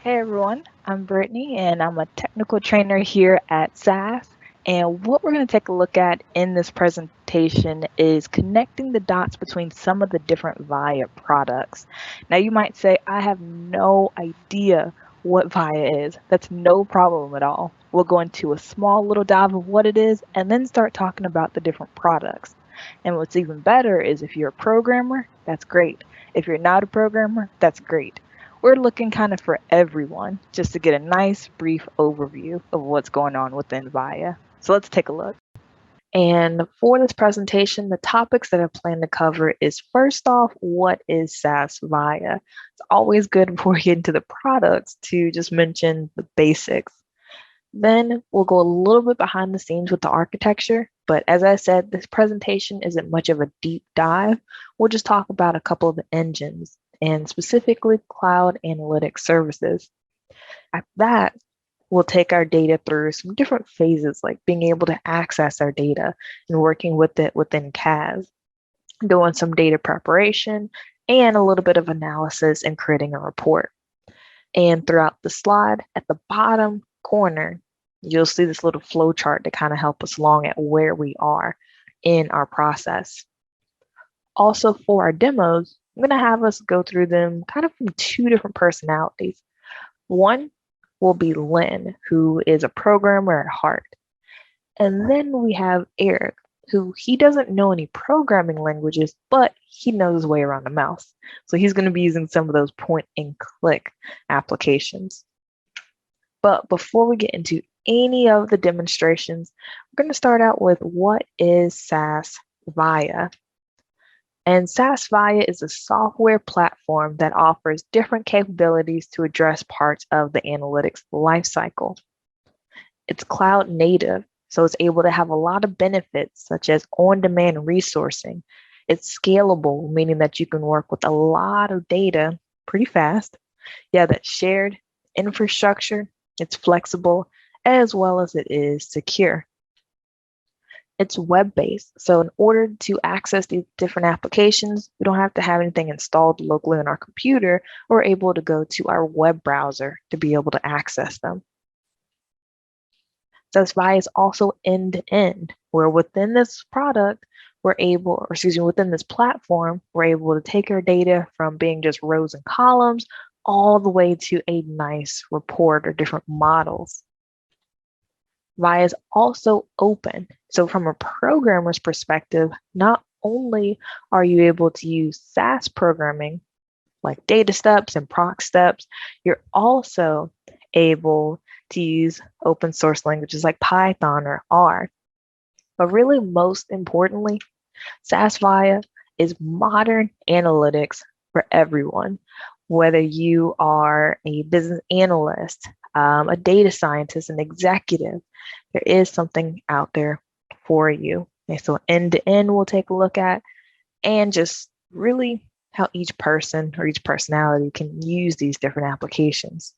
Hey everyone, I'm Brittany and I'm a technical trainer here at SAS. And what we're going to take a look at in this presentation is connecting the dots between some of the different VIA products. Now, you might say, I have no idea what VIA is. That's no problem at all. We'll go into a small little dive of what it is and then start talking about the different products. And what's even better is if you're a programmer, that's great. If you're not a programmer, that's great. We're looking kind of for everyone just to get a nice brief overview of what's going on within VIA. So let's take a look. And for this presentation, the topics that I plan to cover is first off, what is SAS VIA? It's always good before we get into the products to just mention the basics. Then we'll go a little bit behind the scenes with the architecture, but as I said, this presentation isn't much of a deep dive. We'll just talk about a couple of the engines and specifically cloud analytics services. At that, we'll take our data through some different phases, like being able to access our data and working with it within CAS, doing some data preparation, and a little bit of analysis and creating a report. And throughout the slide, at the bottom corner, you'll see this little flow chart to kind of help us along at where we are in our process. Also, for our demos, I'm going to have us go through them kind of from two different personalities. One will be Lynn, who is a programmer at heart. And then we have Eric, who he doesn't know any programming languages, but he knows his way around the mouse. So he's going to be using some of those point and click applications. But before we get into any of the demonstrations, we're going to start out with what is SAS VIA. And SAS VIA is a software platform that offers different capabilities to address parts of the analytics lifecycle. It's cloud native, so it's able to have a lot of benefits such as on-demand resourcing. It's scalable, meaning that you can work with a lot of data pretty fast. Yeah, that's shared infrastructure. It's flexible as well as it is secure. It's web-based, so in order to access these different applications, we don't have to have anything installed locally on our computer. We're able to go to our web browser to be able to access them. SAS VIA is also end-to-end, where within this product, within this platform, we're able to take our data from being just rows and columns all the way to a nice report or different models. VIA is also open. So from a programmer's perspective, not only are you able to use SAS programming like data steps and proc steps, you're also able to use open source languages like Python or R. But really, most importantly, SAS VIA is modern analytics for everyone, whether you are a business analyst, a data scientist, an executive, there is something out there for you. And so end to end, we'll take a look at, and just really how each person or each personality can use these different applications.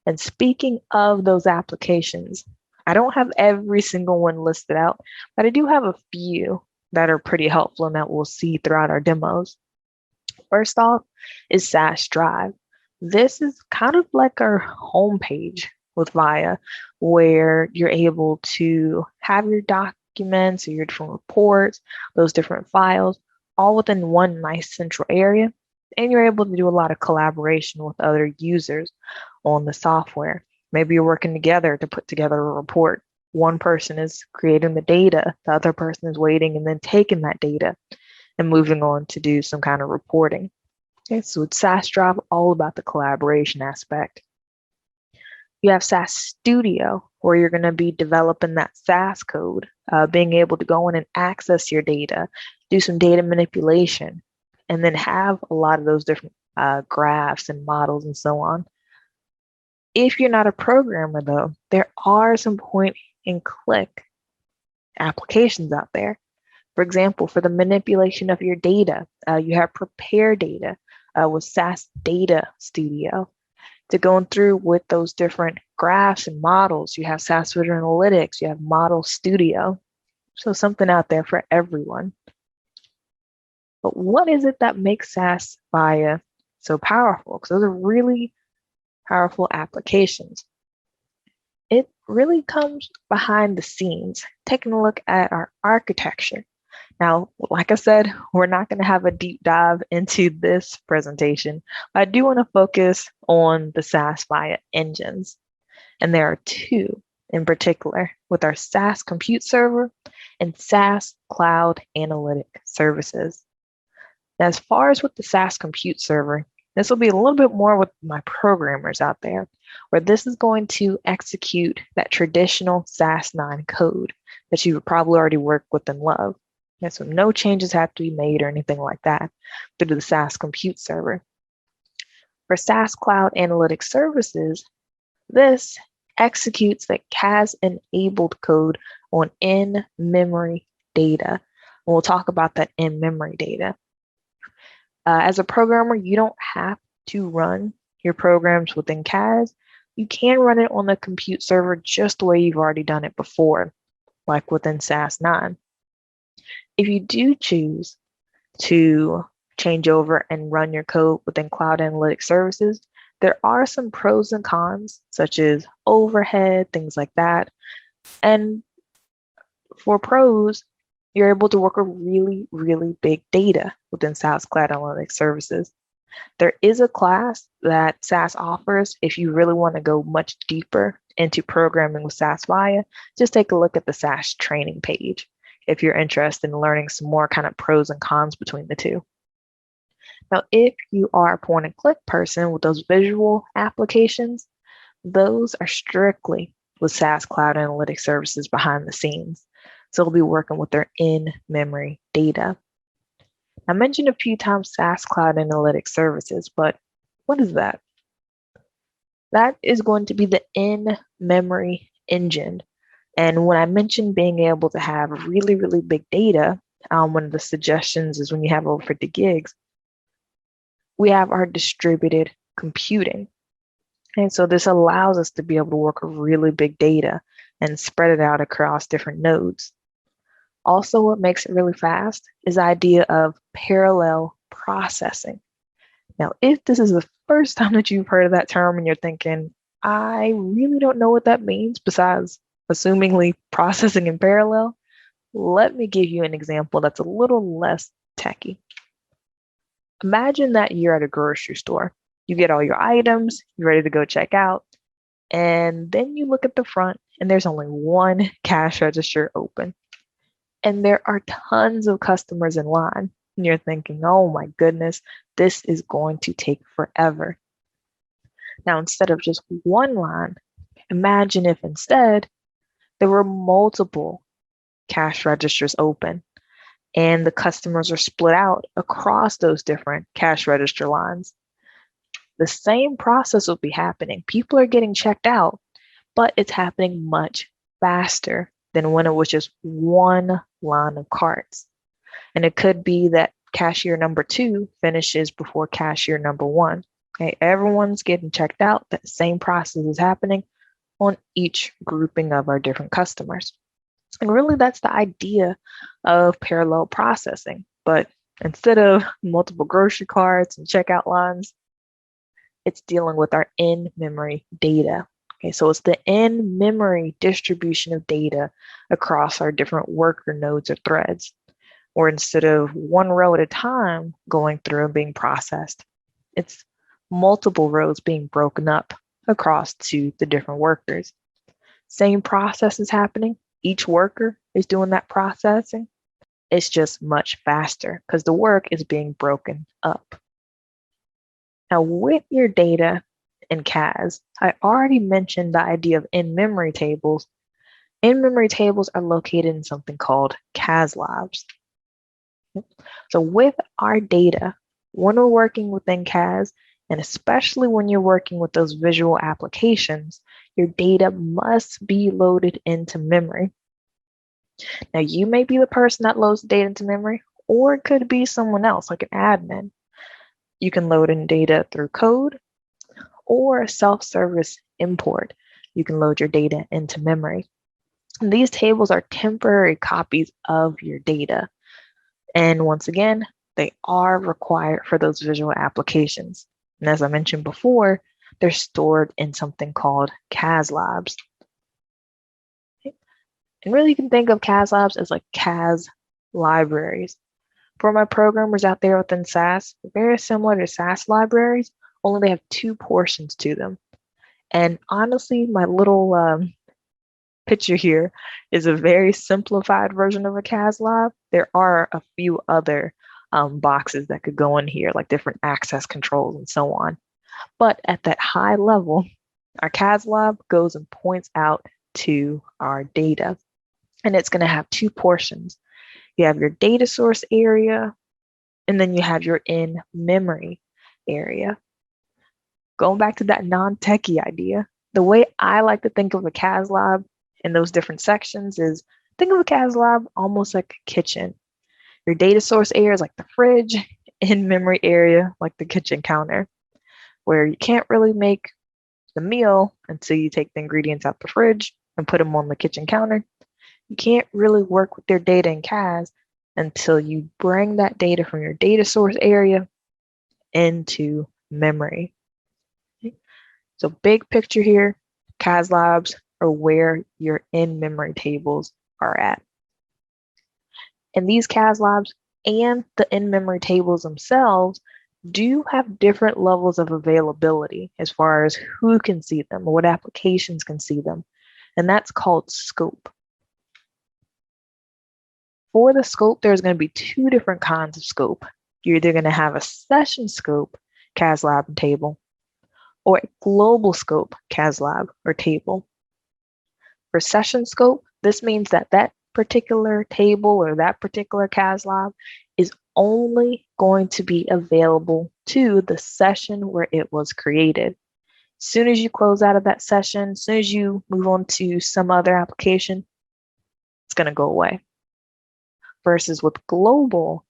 And speaking of those applications, I don't have every single one listed out, but I do have a few that are pretty helpful and that we'll see throughout our demos. First off is SAS Drive. This is kind of like our homepage with VIA, where you're able to have your documents or your different reports, those different files, all within one nice central area. And you're able to do a lot of collaboration with other users on the software. Maybe you're working together to put together a report. One person is creating the data, the other person is waiting and then taking that data and moving on to do some kind of reporting. Okay, so with SAS Drive, all about the collaboration aspect. You have SAS Studio, where you're going to be developing that SAS code, being able to go in and access your data, do some data manipulation, and then have a lot of those different graphs and models and so on. If you're not a programmer, though, there are some point and click applications out there. For example, for the manipulation of your data, you have Prepare Data with SAS Data Studio. To going through with those different graphs and models, you have SAS Visual Analytics, you have Model Studio. So something out there for everyone. But what is it that makes SAS VIA so powerful? Because those are really powerful applications. It really comes behind the scenes, taking a look at our architecture. Now, like I said, we're not going to have a deep dive into this presentation, but I do want to focus on the SaaS VIA engines. And there are two in particular, with our SaaS compute server and SaaS cloud analytic services. Now, as far as with the SaaS compute server, this will be a little bit more with my programmers out there, where this is going to execute that traditional SAS 9 code that you probably already work with and love. And so no changes have to be made or anything like that through the SaaS compute server. For SaaS Cloud Analytics Services, this executes the CAS-enabled code on in-memory data. And we'll talk about that in-memory data. As a programmer, you don't have to run your programs within CAS. You can run it on the compute server just the way you've already done it before, like within SAS 9. If you do choose to change over and run your code within Cloud Analytics Services, there are some pros and cons, such as overhead, things like that. And for pros, you're able to work with really, really big data within SaaS Cloud Analytics Services. There is a class that SAS offers if you really want to go much deeper into programming with SAS VIA. Just take a look at the SAS training page if you're interested in learning some more kind of pros and cons between the two. Now, if you are a point and click person with those visual applications, those are strictly with SAS Cloud Analytics Services behind the scenes. So we'll be working with their in-memory data. I mentioned a few times SAS Cloud Analytics Services, but what is that? That is going to be the in-memory engine. And when I mentioned being able to have really, really big data, one of the suggestions is when you have over 50 gigs, we have our distributed computing. And so this allows us to be able to work with really big data and spread it out across different nodes. Also, what makes it really fast is the idea of parallel processing. Now, if this is the first time that you've heard of that term and you're thinking, I really don't know what that means besides assumingly processing in parallel, let me give you an example that's a little less techy. Imagine that you're at a grocery store. You get all your items, you're ready to go check out, and then you look at the front and there's only one cash register open. And there are tons of customers in line. And you're thinking, oh my goodness, this is going to take forever. Now, instead of just one line, imagine if instead there were multiple cash registers open and the customers are split out across those different cash register lines. The same process will be happening. People are getting checked out, but it's happening much faster than when it was just one line of carts. And it could be that cashier number 2 finishes before cashier number 1. Okay, everyone's getting checked out. That same process is happening on each grouping of our different customers. And really, that's the idea of parallel processing. But instead of multiple grocery carts and checkout lines, it's dealing with our in-memory data. Okay, so it's the in-memory distribution of data across our different worker nodes or threads, or instead of one row at a time going through and being processed, it's multiple rows being broken up across to the different workers. Same process is happening. Each worker is doing that processing. It's just much faster because the work is being broken up. Now, with your data in CAS, I already mentioned the idea of in-memory tables. In-memory tables are located in something called CAS labs. So with our data, when we're working within CAS, and especially when you're working with those visual applications, your data must be loaded into memory. Now, you may be the person that loads the data into memory, or it could be someone else, like an admin. You can load in data through code or a self-service import. You can load your data into memory. And these tables are temporary copies of your data. And once again, they are required for those visual applications. And as I mentioned before, they're stored in something called CAS labs. And really, you can think of CAS labs as like CAS libraries. For my programmers out there within SAS, very similar to SAS libraries, only they have two portions to them. And honestly, my little picture here is a very simplified version of a CAS lab. There are a few other boxes that could go in here, like different access controls and so on. But at that high level, our CAS lab goes and points out to our data. And it's going to have two portions. You have your data source area, and then you have your in-memory area. Going back to that non-techie idea, the way I like to think of a CAS lab in those different sections is think of a CAS lab almost like a kitchen. Your data source area is like the fridge, in-memory area like the kitchen counter, where you can't really make the meal until you take the ingredients out the fridge and put them on the kitchen counter. You can't really work with your data in CAS until you bring that data from your data source area into memory. So big picture here, CAS labs are where your in-memory tables are at. And these CAS labs and the in-memory tables themselves do have different levels of availability as far as who can see them or what applications can see them. And that's called scope. For the scope, there's going to be two different kinds of scope. You're either going to have a session scope CAS lab and table, or a global scope CAS lab or table. For session scope, this means that that particular table or that particular CAS lab is only going to be available to the session where it was created. As soon as you close out of that session, as soon as you move on to some other application, it's going to go away. Versus with global,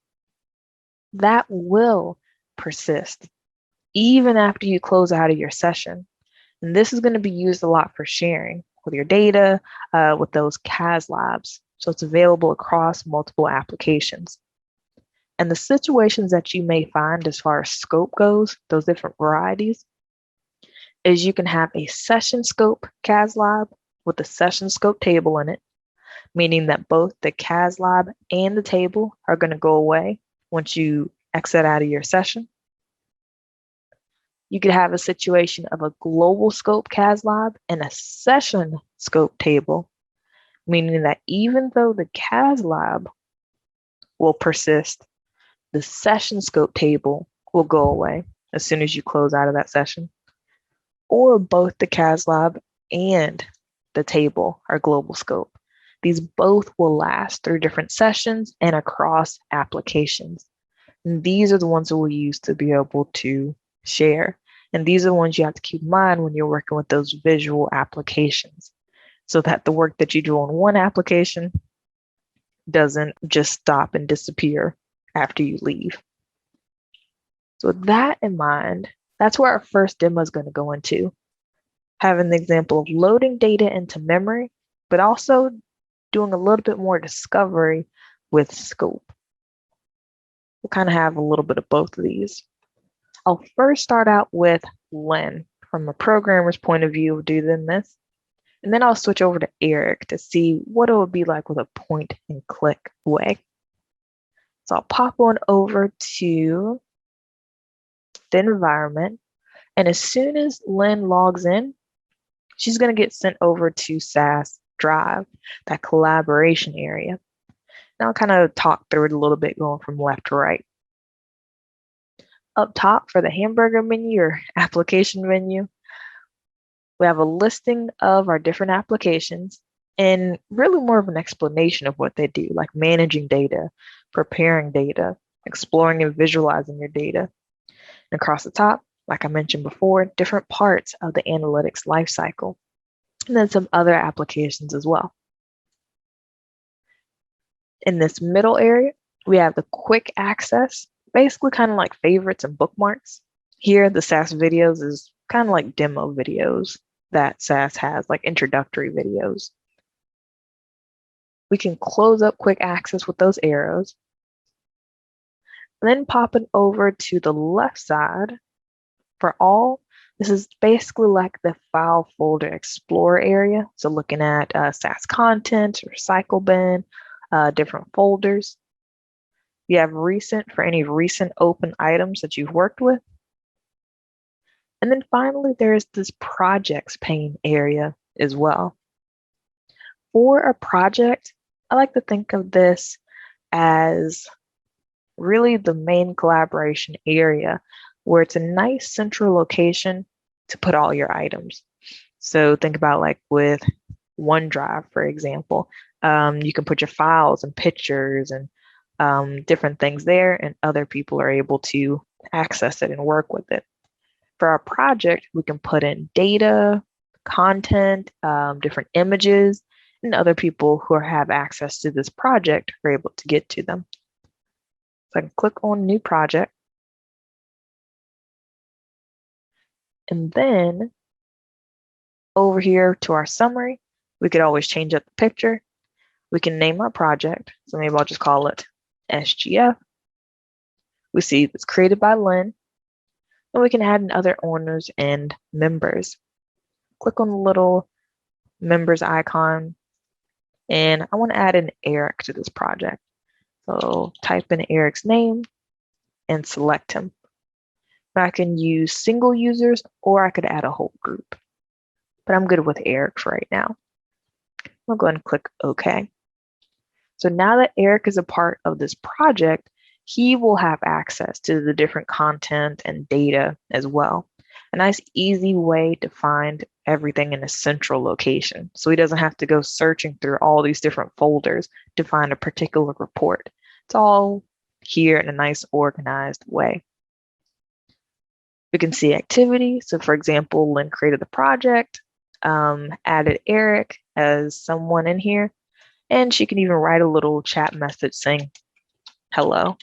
that will persist even after you close out of your session. And this is going to be used a lot for sharing with your data, with those CAS labs. So it's available across multiple applications. And the situations that you may find as far as scope goes, those different varieties, is you can have a session scope CAS lab with a session scope table in it, meaning that both the CAS lab and the table are going to go away once you exit out of your session. You could have a situation of a global scope CAS lab and a session scope table, meaning that even though the CAS lab will persist, the session scope table will go away as soon as you close out of that session. Or both the CAS lab and the table are global scope. These both will last through different sessions and across applications. And these are the ones that we'll use to be able to share. And these are the ones you have to keep in mind when you're working with those visual applications, so that the work that you do on one application doesn't just stop and disappear after you leave. So with that in mind, that's where our first demo is going to go into. Having the example of loading data into memory, but also doing a little bit more discovery with scope. We'll kind of have a little bit of both of these. I'll first start out with Len from a programmer's point of view of doing this, and then I'll switch over to Eric to see what it would be like with a point and click way. So I'll pop on over to the environment, and as soon as Len logs in, she's going to get sent over to SAS Drive, that collaboration area. Now I'll kind of talk through it a little bit going from left to right. Up top for the hamburger menu or application menu, we have a listing of our different applications and really more of an explanation of what they do, like managing data, preparing data, exploring and visualizing your data. And across the top, like I mentioned before, different parts of the analytics lifecycle, and then some other applications as well. In this middle area, we have the quick access, basically kind of like favorites and bookmarks. Here, the SAS videos is kind of like demo videos that SAS has, like introductory videos. We can close up quick access with those arrows. Then popping over to the left side for all, this is basically like the file folder explorer area. So looking at SAS content, recycle bin, different folders. You have recent for any recent open items that you've worked with. And then finally, there's this projects pane area as well. For a project, I like to think of this as really the main collaboration area where it's a nice central location to put all your items. So think about like with OneDrive, for example, you can put your files and pictures and different things there, and other people are able to access it and work with it. For our project, we can put in data, content, different images, and other people who have access to this project are able to get to them. So I can click on New Project. And then over here to our summary, we could always change up the picture. We can name our project. So maybe I'll just call it SGF. We see it's created by Lynn. And we can add in other owners and members. Click on the little members icon. And I want to add an Eric to this project. So type in Eric's name and select him. I can use single users or I could add a whole group. But I'm good with Eric for right now. I'll go ahead and click OK. So now that Eric is a part of this project, he will have access to the different content and data as well. A nice easy way to find everything in a central location. So he doesn't have to go searching through all these different folders to find a particular report. It's all here in a nice organized way. We can see activity. So for example, Lynn created the project, added Eric as someone in here, and she can even write a little chat message saying hello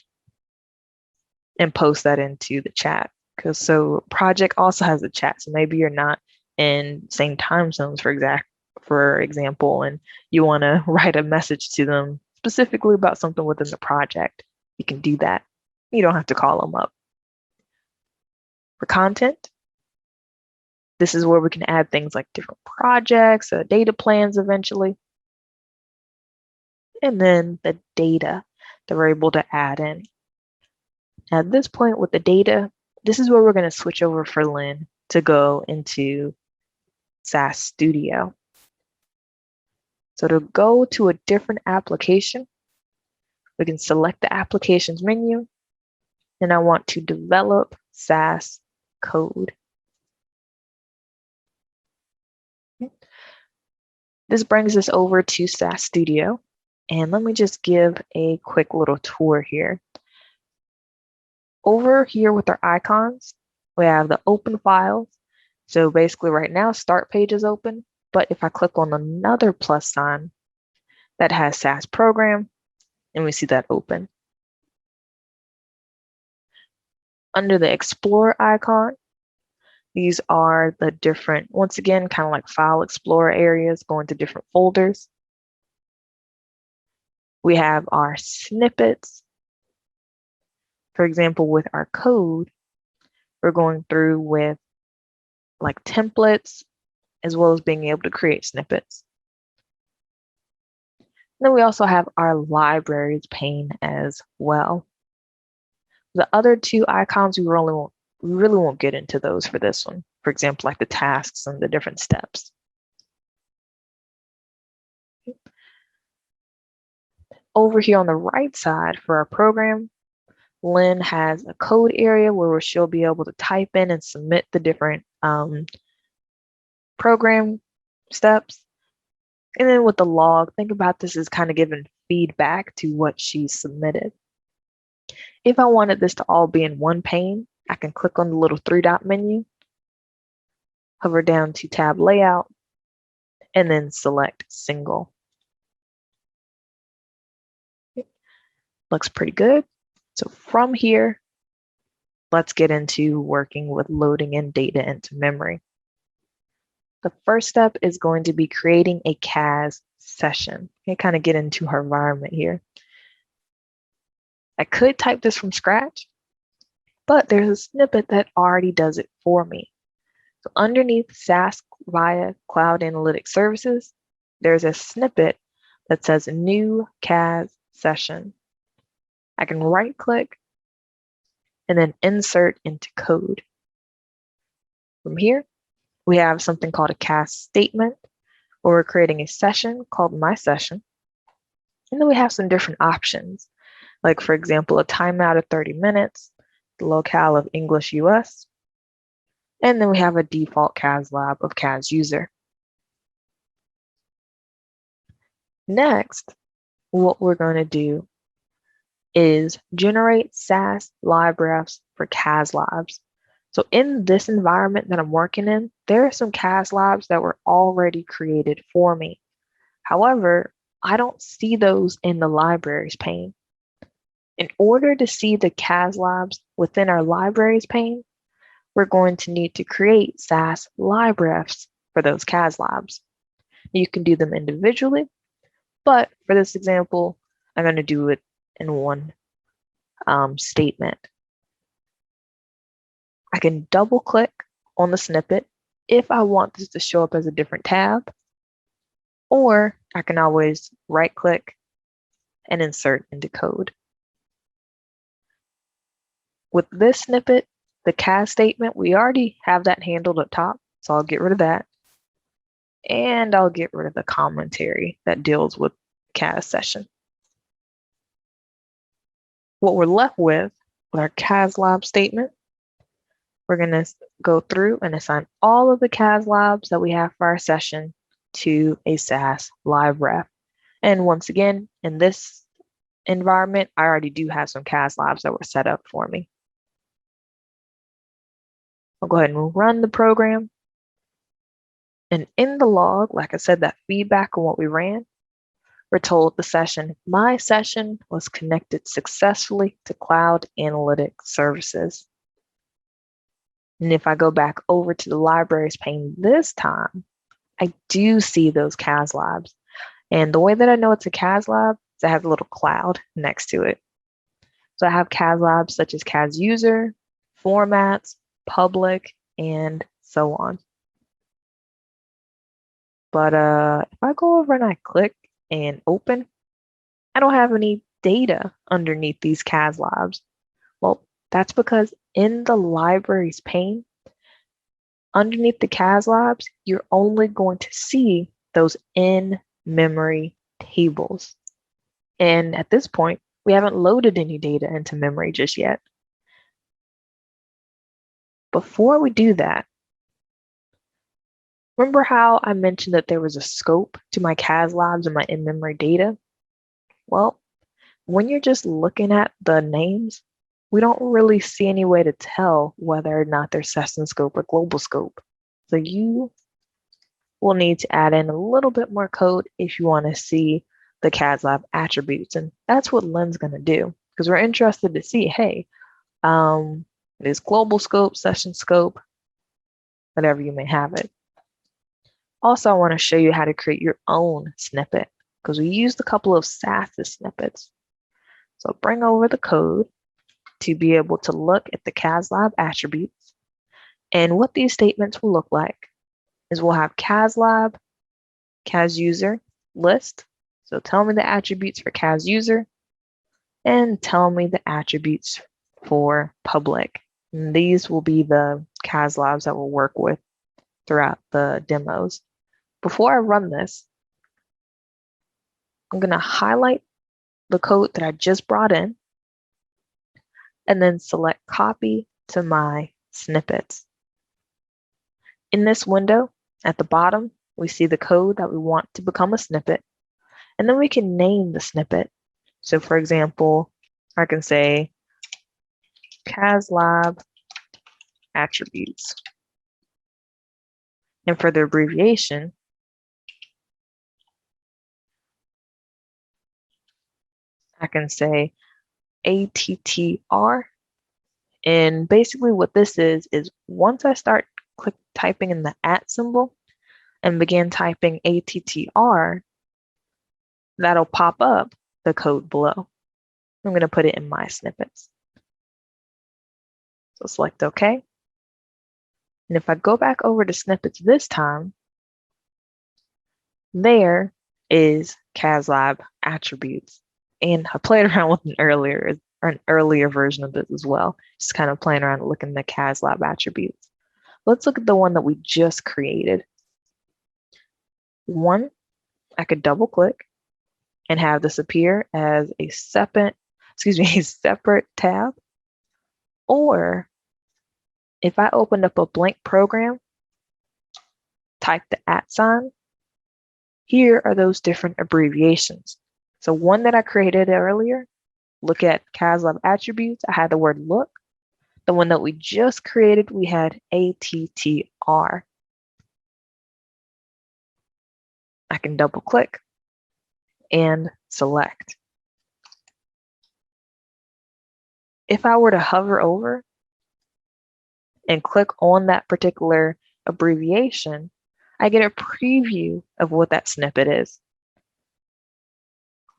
and post that into the chat. Because so project also has a chat. So maybe you're not in same time zones, for example, and you want to write a message to them specifically about something within the project. You can do that. You don't have to call them up. For content, this is where we can add things like different projects, data plans eventually. And then the data that we're able to add in. At this point with the data, this is where we're going to switch over for Lynn to go into SAS Studio. So to go to a different application, we can select the applications menu, and I want to develop SAS code. This brings us over to SAS Studio, and let me just give a quick little tour here. Over here with our icons, we have the open files. So basically right now, start page is open, but if I click on another plus sign that has SAS program, and we see that open. Under the Explorer icon, these are the different, once again, kind of like File Explorer areas going to different folders. We have our snippets. For example, with our code, we're going through with like templates, as well as being able to create snippets. And then we also have our libraries pane as well. The other two icons, we really won't get into those for this one. For example, like the tasks and the different steps. Over here on the right side for our program, Lynn has a code area where she'll be able to type in and submit the different program steps. And then with the log, think about this as kind of giving feedback to what she submitted. If I wanted this to all be in one pane, I can click on the little three-dot menu, hover down to tab layout, and then select single. Looks pretty good. So from here, let's get into working with loading in data into memory. The first step is going to be creating a CAS session. Okay, kind of get into her environment here. I could type this from scratch, but there's a snippet that already does it for me. So underneath SaaS via Cloud Analytics Services, there's a snippet that says New CAS Session. I can right click and then insert into code. From here, we have something called a CAS statement, where we're creating a session called My Session. And then we have some different options, like for example, a timeout of 30 minutes, the locale of English US, and then we have a default CAS lab of CAS user. Next, what we're going to do is generate SaaS LibRefs for CAS labs. So in this environment that I'm working in, there are some CAS labs that were already created for me. However, I don't see those in the libraries pane. In order to see the CAS labs within our libraries pane, we're going to need to create SaaS LibRefs for those CAS labs. You can do them individually, but for this example, I'm going to do it in one statement. I can double click on the snippet if I want this to show up as a different tab, or I can always right click and insert into code. With this snippet, the CAS statement, we already have that handled up top, so I'll get rid of that. And I'll get rid of the commentary that deals with CAS session. What we're left with our CAS lab statement, we're going to go through and assign all of the CAS labs that we have for our session to a SaaS LibRef. And once again, in this environment, I already do have some CAS labs that were set up for me. I'll go ahead and run the program. And in the log, like I said, that feedback on what we ran, we're told the session, my session was connected successfully to Cloud Analytics Services. And if I go back over to the libraries pane this time, I do see those CAS labs. And the way that I know it's a CAS lab is I have a little cloud next to it. So I have CAS labs such as CAS user, formats, public, and so on. But if I go over and I click and open, I don't have any data underneath these CAS labs. Well, that's because in the libraries pane, underneath the CAS labs, you're only going to see those in-memory tables. And at this point, we haven't loaded any data into memory just yet. Before we do that, remember how I mentioned that there was a scope to my CAS labs and my in-memory data? Well, when you're just looking at the names, we don't really see any way to tell whether or not they're session scope or global scope. So you will need to add in a little bit more code if you want to see the CAS lab attributes. And that's what Lynn's going to do, because we're interested to see, hey, it is global scope, session scope, whatever you may have it. Also, I want to show you how to create your own snippet, because we used a couple of SaaS snippets. So bring over the code to be able to look at the CAS lab attributes. And what these statements will look like is we'll have CAS lab, CAS user, list. So tell me the attributes for CAS user and tell me the attributes for public. And these will be the CAS labs that we'll work with throughout the demos. Before I run this, I'm going to highlight the code that I just brought in and then select copy to my snippets. In this window at the bottom, we see the code that we want to become a snippet, and then we can name the snippet. So for example, I can say CAS lab attributes. And for the abbreviation, I can say ATTR. And basically what this is once I start typing in the @ symbol and begin typing ATTR, that'll pop up the code below. I'm going to put it in my snippets. So select OK. And if I go back over to snippets this time, there is CASLab attributes. And I played around with an earlier version of this as well, just kind of playing around looking at the CASLab attributes. Let's look at the one that we just created. One, I could double click and have this appear as a separate tab. Or if I opened up a blank program, type the @, here are those different abbreviations. So one that I created earlier, look at CASLab attributes, I had the word look. The one that we just created, we had ATTR. I can double click and select. If I were to hover over and click on that particular abbreviation, I get a preview of what that snippet is.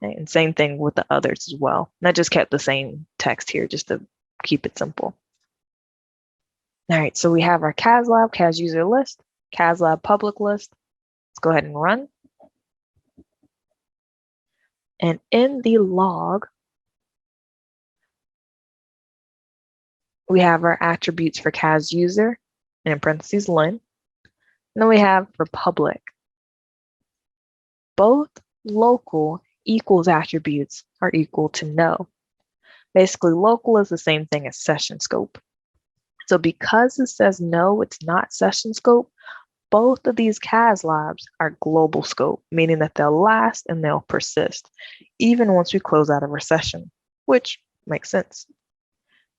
Okay, and same thing with the others as well. And I just kept the same text here just to keep it simple. All right, so we have our CASLab, CAS user list, CASLab public list. Let's go ahead and run. And in the log, we have our attributes for CAS user, and in parentheses, Lynn. And then we have for public. Both local equals attributes are equal to no. Basically, local is the same thing as session scope. So because it says no, it's not session scope, both of these CASLabs are global scope, meaning that they'll last and they'll persist, even once we close out of our session, which makes sense.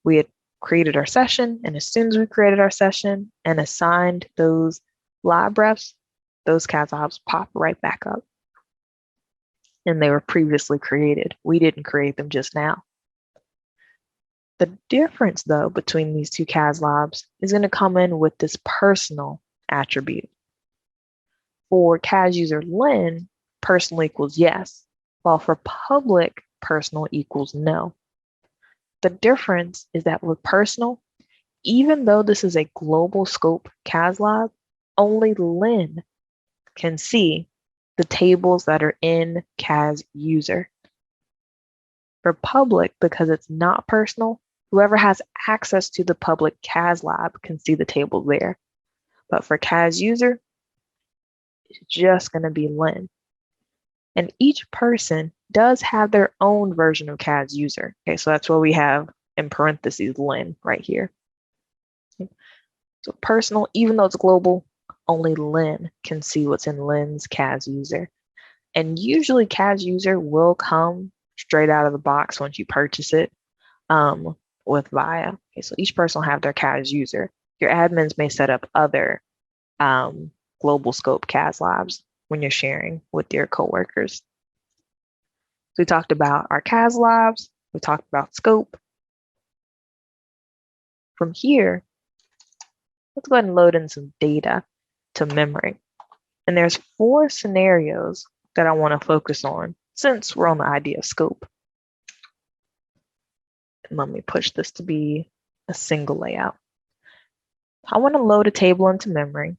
We had created our session, and as soon as we created our session and assigned those lab refs, those CASLabs pop right back up. And they were previously created. We didn't create them just now. The difference, though, between these two CASLabs is going to come in with this personal attribute. For CAS user Lynn, personal equals yes, while for public, personal equals no. The difference is that with personal, even though this is a global scope CASLab, only Lynn can see the tables that are in CAS user. For public, because it's not personal, whoever has access to the public CASLab can see the table there. But for CAS user, it's just going to be Lynn. And each person does have their own version of CAS user. Okay, so that's what we have in parentheses Lynn right here. So personal, even though it's global, only Lynn can see what's in Lynn's CAS user. And usually CAS user will come straight out of the box once you purchase it with VIA. Okay, so each person will have their CAS user. Your admins may set up other global scope CASLabs when you're sharing with your coworkers. So we talked about our CASLabs, we talked about scope. From here, let's go ahead and load in some data to memory. And there's 4 scenarios that I want to focus on since we're on the idea of scope. And let me push this to be a single layout. I want to load a table into memory,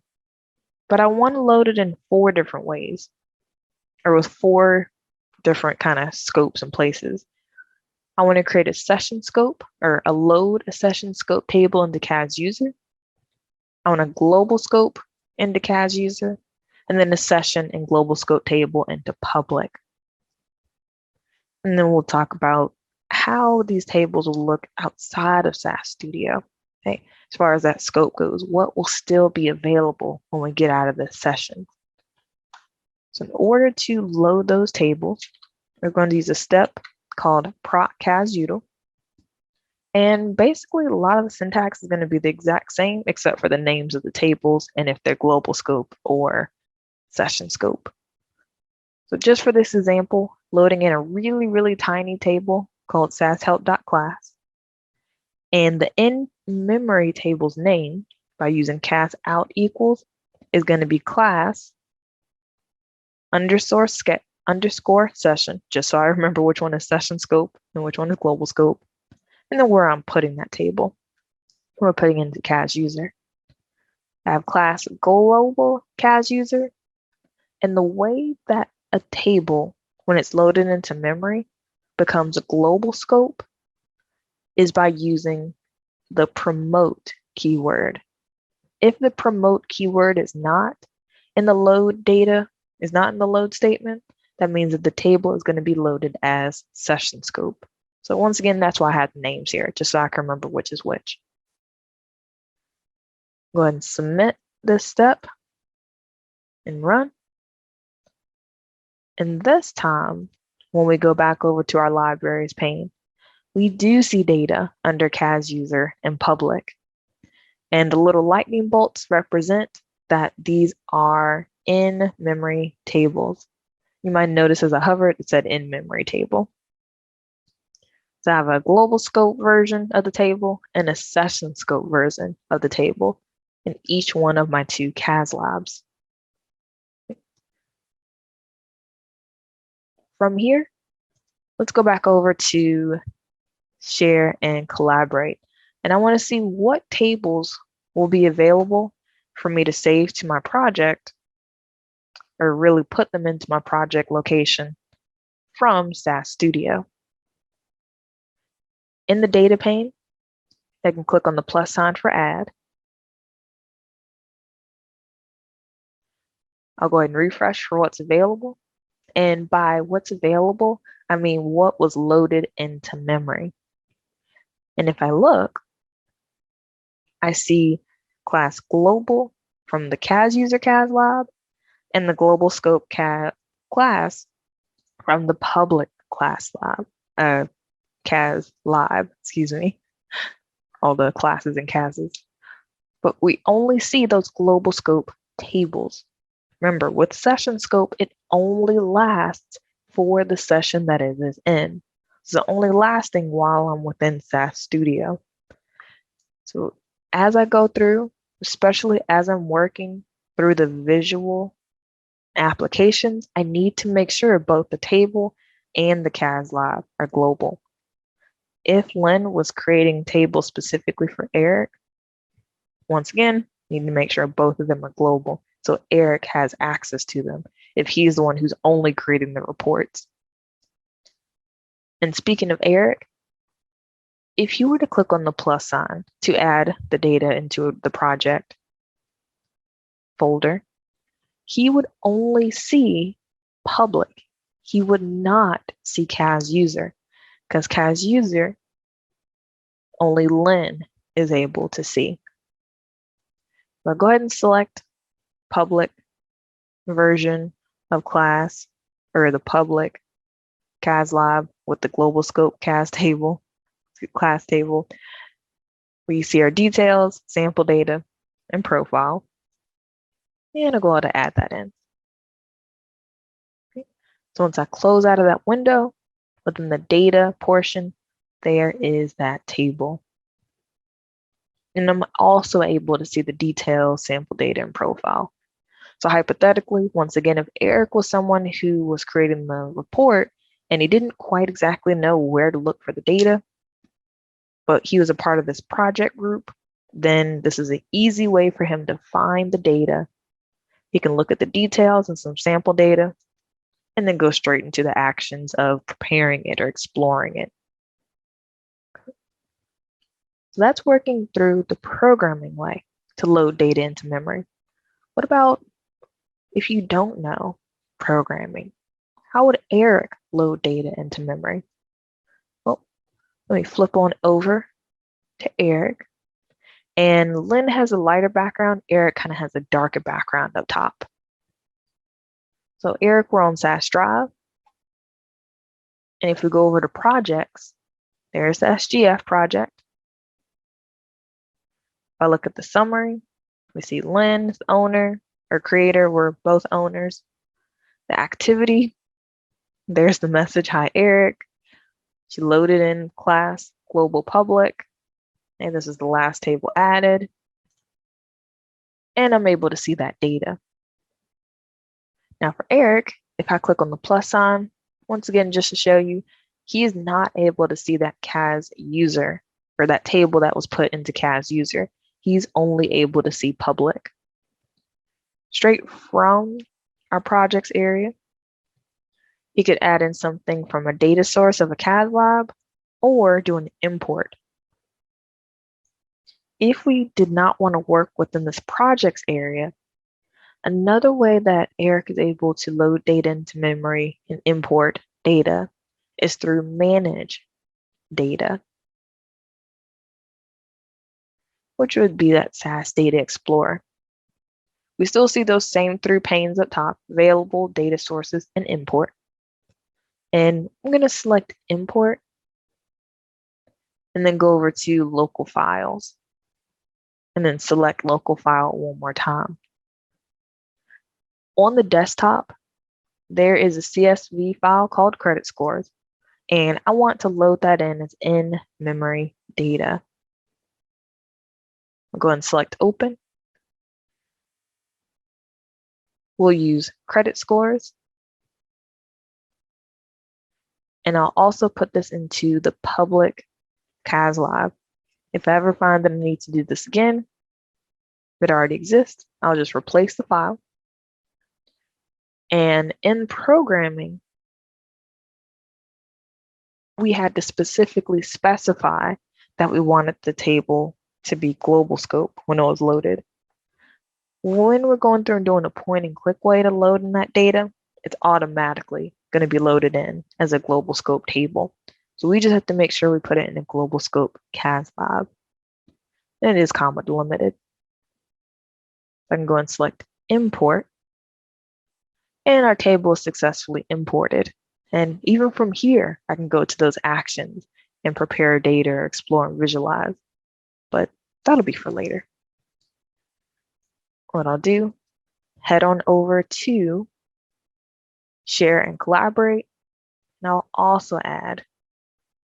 but I want to load it in 4 different ways, or with 4 different kind of scopes and places. I want to create a session scope or load a session scope table into CAS user. I want a global scope into CAS user, and then a session and global scope table into public. And then we'll talk about how these tables will look outside of SAS Studio. Okay, as far as that scope goes, what will still be available when we get out of this session. So in order to load those tables, we're going to use a step called proc CAS util. And basically, a lot of the syntax is going to be the exact same, except for the names of the tables and if they're global scope or session scope. So just for this example, loading in a really, really tiny table called sashelp.class. And the in-memory table's name, by using CAS out equals, is going to be class underscore underscore session, just so I remember which one is session scope and which one is global scope, and then where I'm putting that table. We're putting into CAS user. I have class global CAS user, and the way that a table, when it's loaded into memory, becomes a global scope is by using the promote keyword. If the promote keyword is not in the load data, is not in the load statement, that means that the table is going to be loaded as session scope. So once again, that's why I have names here, just so I can remember which is which. Go ahead and submit this step and run. And this time, when we go back over to our libraries pane, we do see data under CAS user and public. And the little lightning bolts represent that these are in-memory tables. You might notice as I hovered, it said in-memory table. So I have a global scope version of the table and a session scope version of the table in each one of my 2 CAS labs. From here, let's go back over to share and collaborate. And I want to see what tables will be available for me to save to my project or really put them into my project location from SAS Studio. In the data pane, I can click on the plus sign for add. I'll go ahead and refresh for what's available. And by what's available, I mean what was loaded into memory. And if I look, I see class global from the CAS user CAS lab and the global scope class from the public class lab, CAS lab, excuse me, all the classes and CASs. But we only see those global scope tables. Remember, with session scope, it only lasts for the session that it is in. So only lasting while I'm within SAS Studio. So as I go through, especially as I'm working through the visual applications, I need to make sure both the table and the CAS lab are global. If Lynn was creating tables specifically for Eric, once again, need to make sure both of them are global so Eric has access to them if he's the one who's only creating the reports. And speaking of Eric, if you were to click on the plus sign to add the data into the project folder, he would only see public. He would not see CAS user because CAS user only Lynn is able to see. So go ahead and select public version of class or the public CAS lab with the global scope CAS table, class table, where you see our details, sample data, and profile. And I'll go ahead and add that in. Okay. So once I close out of that window, within the data portion, there is that table. And I'm also able to see the details, sample data, and profile. So hypothetically, once again, if Eric was someone who was creating the report and he didn't quite exactly know where to look for the data, but he was a part of this project group, then this is an easy way for him to find the data. He can look at the details and some sample data, and then go straight into the actions of preparing it or exploring it. So that's working through the programming way to load data into memory. What about if you don't know programming? How would Eric load data into memory? Well, let me flip on over to Eric. And Lynn has a lighter background. Eric kind of has a darker background up top. So Eric, we're on SAS Drive. And if we go over to projects, there's the SGF project. If I look at the summary, we see Lynn's owner or creator, we're both owners. The activity, there's the message, hi Eric. She loaded in class global public. And this is the last table added. And I'm able to see that data. Now for Eric, If I click on the plus sign, once again, just to show you, he is not able to see that CAS user or that table that was put into CAS user. He's only able to see public. Straight from our projects area, he could add in something from a data source of a CAS lab or do an import. If we did not want to work within this projects area, another way that Eric is able to load data into memory and import data is through manage data, which would be that SAS Data Explorer. We still see those same 3 panes up top, available, data sources, and import. And I'm going to select import and then go over to local files and then select local file one more time. On the desktop, there is a CSV file called credit scores, and I want to load that in as in-memory data. I'll go ahead and select open. We'll use credit scores. And I'll also put this into the public CAS lab. If I ever find that I need to do this again, if it already exists, I'll just replace the file. And in programming, we had to specifically specify that we wanted the table to be global scope when it was loaded. When we're going through and doing a point and click way to load in that data, it's automatically going to be loaded in as a global scope table. So we just have to make sure we put it in a global scope CAS lab. And it is comma delimited. I can go and select import. And our table is successfully imported. And even from here, I can go to those actions and prepare data, or explore and visualize. But that'll be for later. What I'll do, head on over to share and collaborate. And I'll also add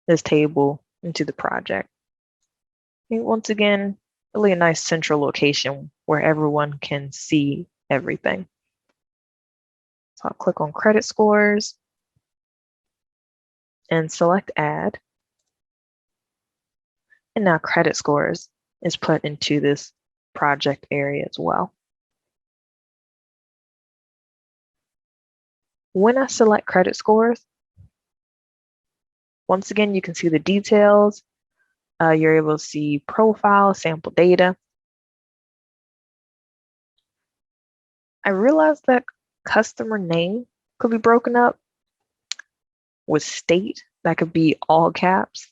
this table into the project. And once again, really a nice central location where everyone can see everything. So I'll click on credit scores and select add. And now credit scores is put into this project area as well. When I select credit scores, once again, you can see the details. You're able to see profile, sample data. I realized that customer name could be broken up with state. That could be all caps.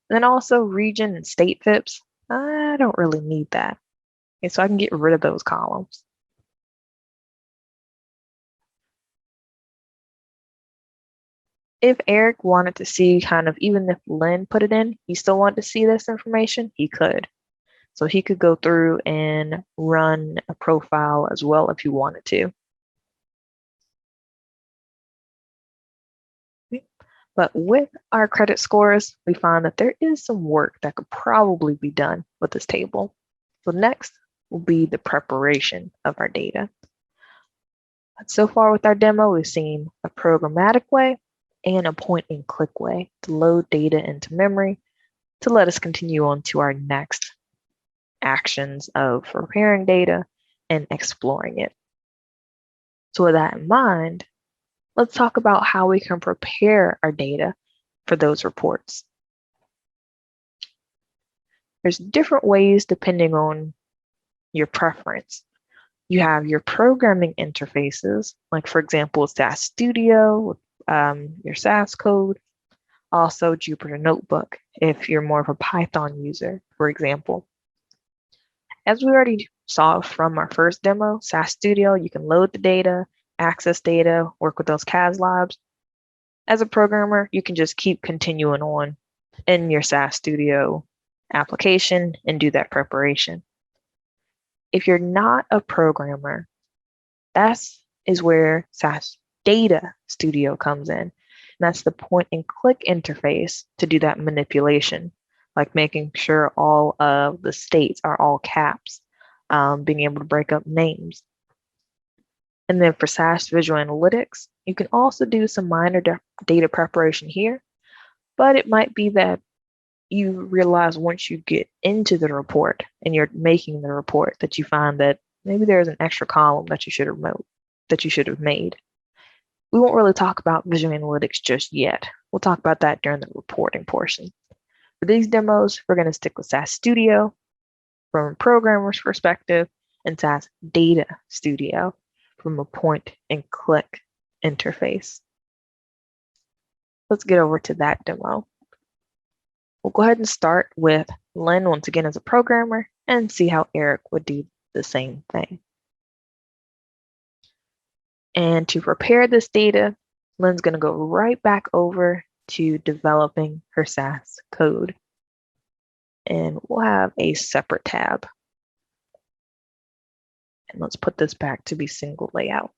And then also region and state FIPS. I don't really need that. Okay, so I can get rid of those columns. If Eric wanted to see kind of, even if Lynn put it in, he still wanted to see this information, he could. So he could go through and run a profile as well if he wanted to. But with our credit scores, we find that there is some work that could probably be done with this table. So next will be the preparation of our data. So far with our demo, we've seen a programmatic way and a point and click way to load data into memory to let us continue on to our next actions of preparing data and exploring it. So with that in mind, let's talk about how we can prepare our data for those reports. There's different ways depending on your preference. You have your programming interfaces, like for example, SAS Studio, your SAS code, also Jupyter Notebook, if you're more of a Python user, for example. As we already saw from our first demo, SAS Studio, you can load the data, access data, work with those CAS labs. As a programmer, you can just keep continuing on in your SAS Studio application and do that preparation. If you're not a programmer, that is where SAS Data Studio comes in. And that's the point and click interface to do that manipulation, like making sure all of the states are all caps, being able to break up names. And then for SAS Visual Analytics, you can also do some minor data preparation here, but it might be that you realize once you get into the report and you're making the report that you find that maybe there's an extra column that you should have made. We won't really talk about visual analytics just yet. We'll talk about that during the reporting portion. For these demos, we're going to stick with SAS Studio from a programmer's perspective and SAS Data Studio from a point and click interface. Let's get over to that demo. We'll go ahead and start with Lynn once again as a programmer and see how Eric would do the same thing. And to prepare this data, Lynn's going to go right back over to developing her SAS code. And we'll have a separate tab. And let's put this back to be single layout.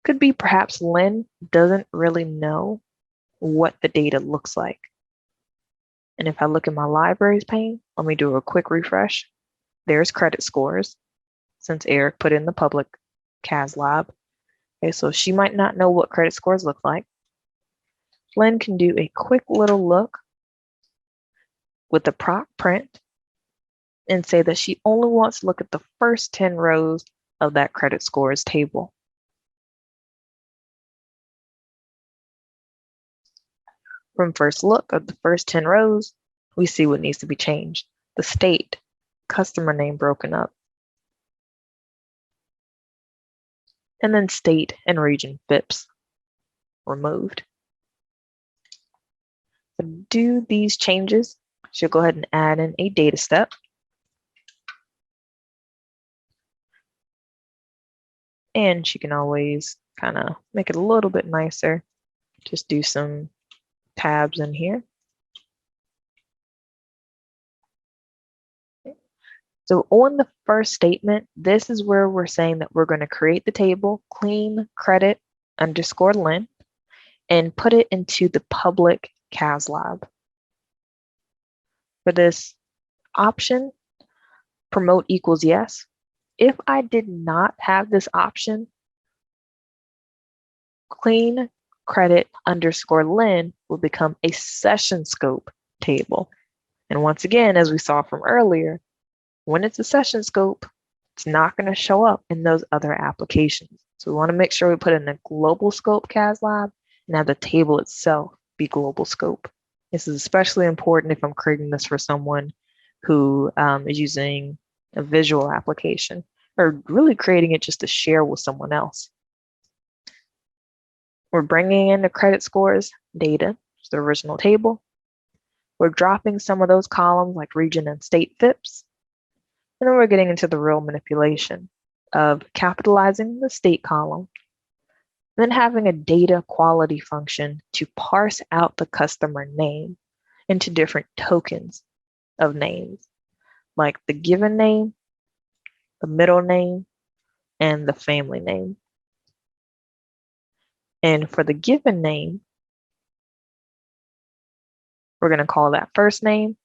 Could be perhaps Lynn doesn't really know what the data looks like. And if I look at my libraries pane, let me do a quick refresh. There's credit scores, since Eric put in the public CAS lab. Okay, so she might not know what credit scores look like. Lynn can do a quick little look with the proc print and say that she only wants to look at the first 10 rows of that credit scores table. From first look of the first 10 rows, we see what needs to be changed. The state, customer name broken up, and then state and region FIPS removed. To do these changes, she'll go ahead and add in a data step. And she can always kind of make it a little bit nicer. Just do some tabs in here. So on the first statement, this is where we're saying that we're going to create the table clean credit underscore Lynn and put it into the public CAS lab. For this option, promote equals yes. If I did not have this option, clean credit underscore Lynn will become a session scope table. And once again, as we saw from earlier, when it's a session scope, it's not going to show up in those other applications. So we want to make sure we put in a global scope CAS lab and have the table itself be global scope. This is especially important if I'm creating this for someone who is using a visual application or really creating it just to share with someone else. We're bringing in the credit scores data, it's the original table. We're dropping some of those columns like region and state FIPS. And then we're getting into the real manipulation of capitalizing the state column, then having a data quality function to parse out the customer name into different tokens of names, like the given name, the middle name, and the family name. And for the given name, we're going to call that first name.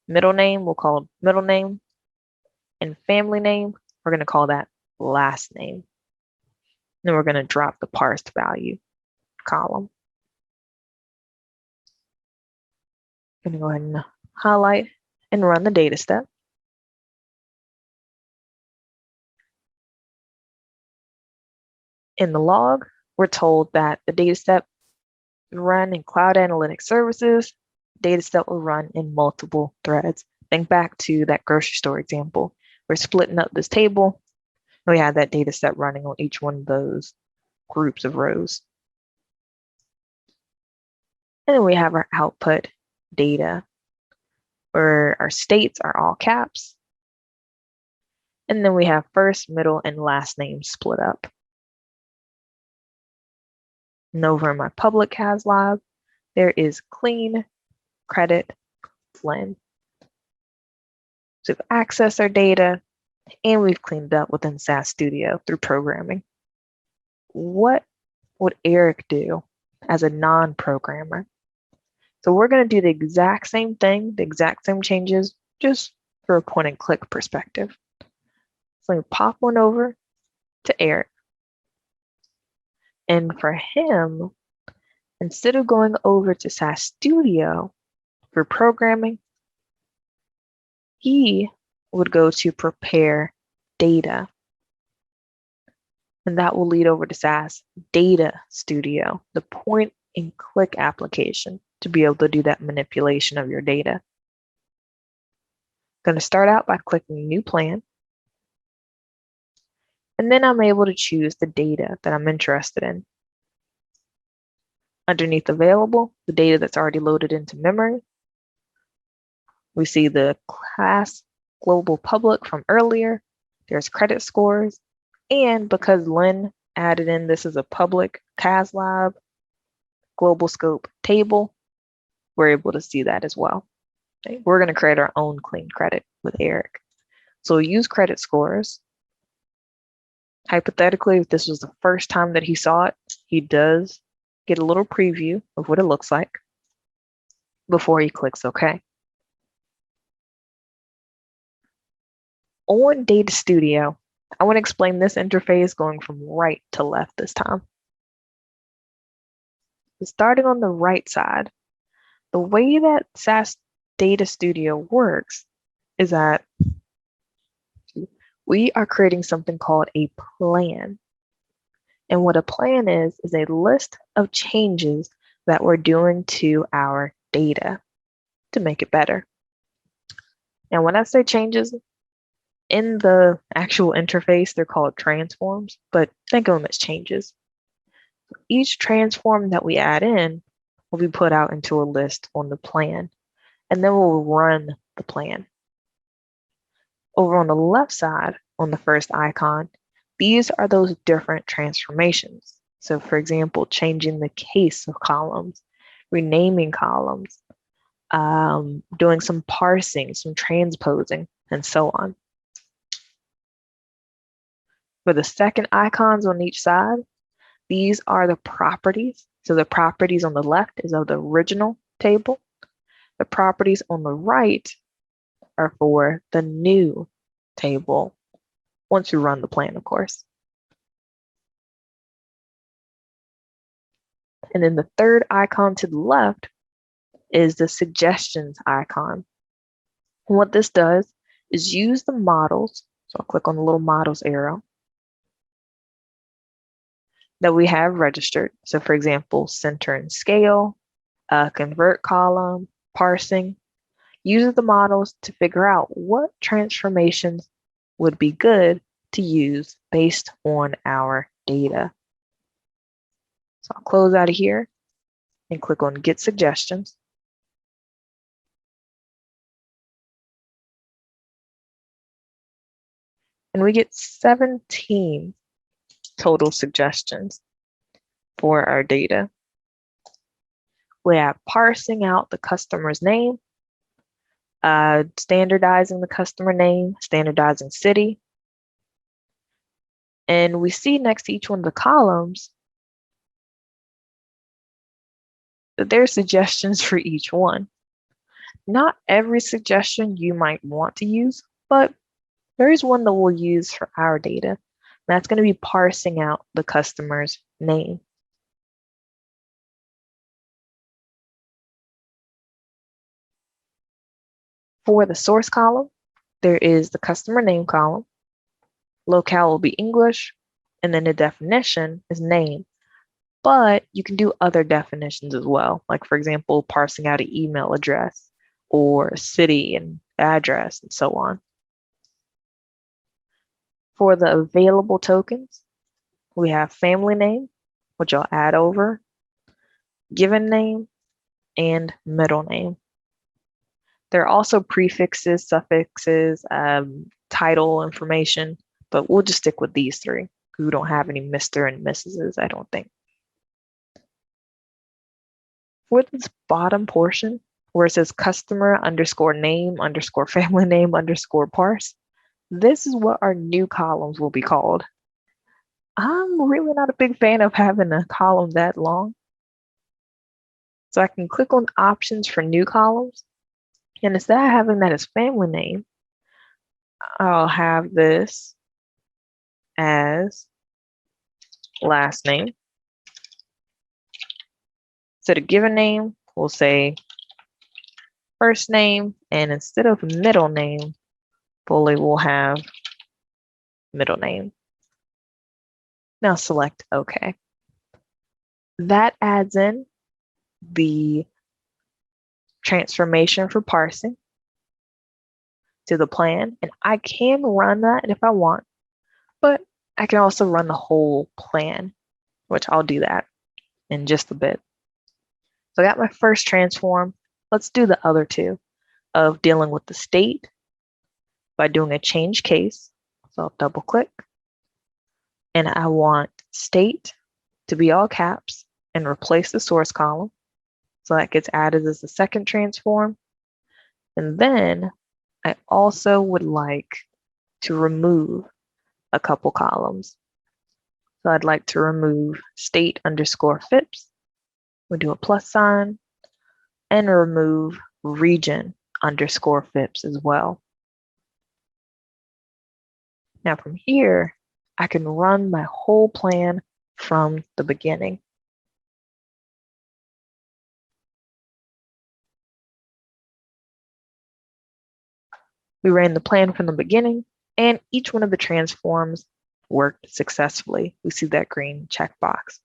Middle name, we'll call middle name. And family name, we're going to call that last name. Then we're going to drop the parsed value column. I'm going to go ahead and highlight and run the data step. In the log, we're told that the data step will run in Cloud Analytics Services. Data step will run in multiple threads. Think back to that grocery store example. We're splitting up this table. And we have that data set running on each one of those groups of rows. And then we have our output data, where our states are all caps. And then we have first, middle, and last name split up. And over in my public CAS lab, there is clean credit Lynn. So we've accessed our data and we've cleaned up within SAS Studio through programming. What would Eric do as a non-programmer? So we're going to do the exact same thing, the exact same changes, just for a point and click perspective. So we pop one over to Eric. And for him, instead of going over to SAS Studio for programming, he would go to prepare data. And that will lead over to SAS Data Studio, the point and click application to be able to do that manipulation of your data. I'm going to start out by clicking New Plan. And then I'm able to choose the data that I'm interested in. Underneath Available, the data that's already loaded into memory. We see the class Global Public from earlier. There's credit scores. And because Lynn added in this as a public CAS Lab global scope table, we're able to see that as well. Okay. We're going to create our own clean credit with Eric. So we'll use credit scores. Hypothetically, if this was the first time that he saw it, he does get a little preview of what it looks like before he clicks OK. On Data Studio, I want to explain this interface going from right to left this time. Starting on the right side, the way that SAS Data Studio works is that we are creating something called a plan. And what a plan is a list of changes that we're doing to our data to make it better. And when I say changes, in the actual interface, they're called transforms, but think of them as changes. Each transform that we add in will be put out into a list on the plan, and then we'll run the plan. Over on the left side, on the first icon, these are those different transformations. So for example, changing the case of columns, renaming columns, doing some parsing, some transposing, and so on. For the second icons on each side, these are the properties. So the properties on the left is of the original table. The properties on the right are for the new table, once we run the plan, of course. And then the third icon to the left is the suggestions icon. And what this does is use the models. So I'll click on the little models arrow that we have registered. So for example, center and scale, convert column, parsing. Uses the models to figure out what transformations would be good to use based on our data. So I'll close out of here and click on Get Suggestions. And we get 17 total suggestions for our data. We have parsing out the customer's name, standardizing the customer name, standardizing city. And we see next to each one of the columns that there are suggestions for each one. Not every suggestion you might want to use, but there is one that we'll use for our data. That's going to be parsing out the customer's name. For the source column, there is the customer name column. Locale will be English, and then the definition is name. But you can do other definitions as well, like for example, parsing out an email address or city and address and so on. For the available tokens, we have family name, which I'll add over, given name, and middle name. There are also prefixes, suffixes, title information, but we'll just stick with these three because we don't have any Mr. and Mrs. I don't think. For this bottom portion, where it says customer underscore name underscore family name underscore parse, this is what our new columns will be called. I'm really not a big fan of having a column that long. So I can click on options for new columns. And instead of having that as family name, I'll have this as last name. Instead of given name, we'll say first name, and instead of middle name, fully will have middle name. Now select OK. That adds in the transformation for parsing to the plan, and I can run that if I want, but I can also run the whole plan, which I'll do that in just a bit. So I got my first transform. Let's do the other two of dealing with the state by doing a change case. So I'll double click, and I want state to be all caps and replace the source column. So that gets added as the second transform. And then I also would like to remove a couple columns. So I'd like to remove state underscore FIPS. We'll do a plus sign and remove region underscore FIPS as well. Now from here, I can run my whole plan from the beginning. We ran the plan from the beginning, and each one of the transforms worked successfully. We see that green checkbox.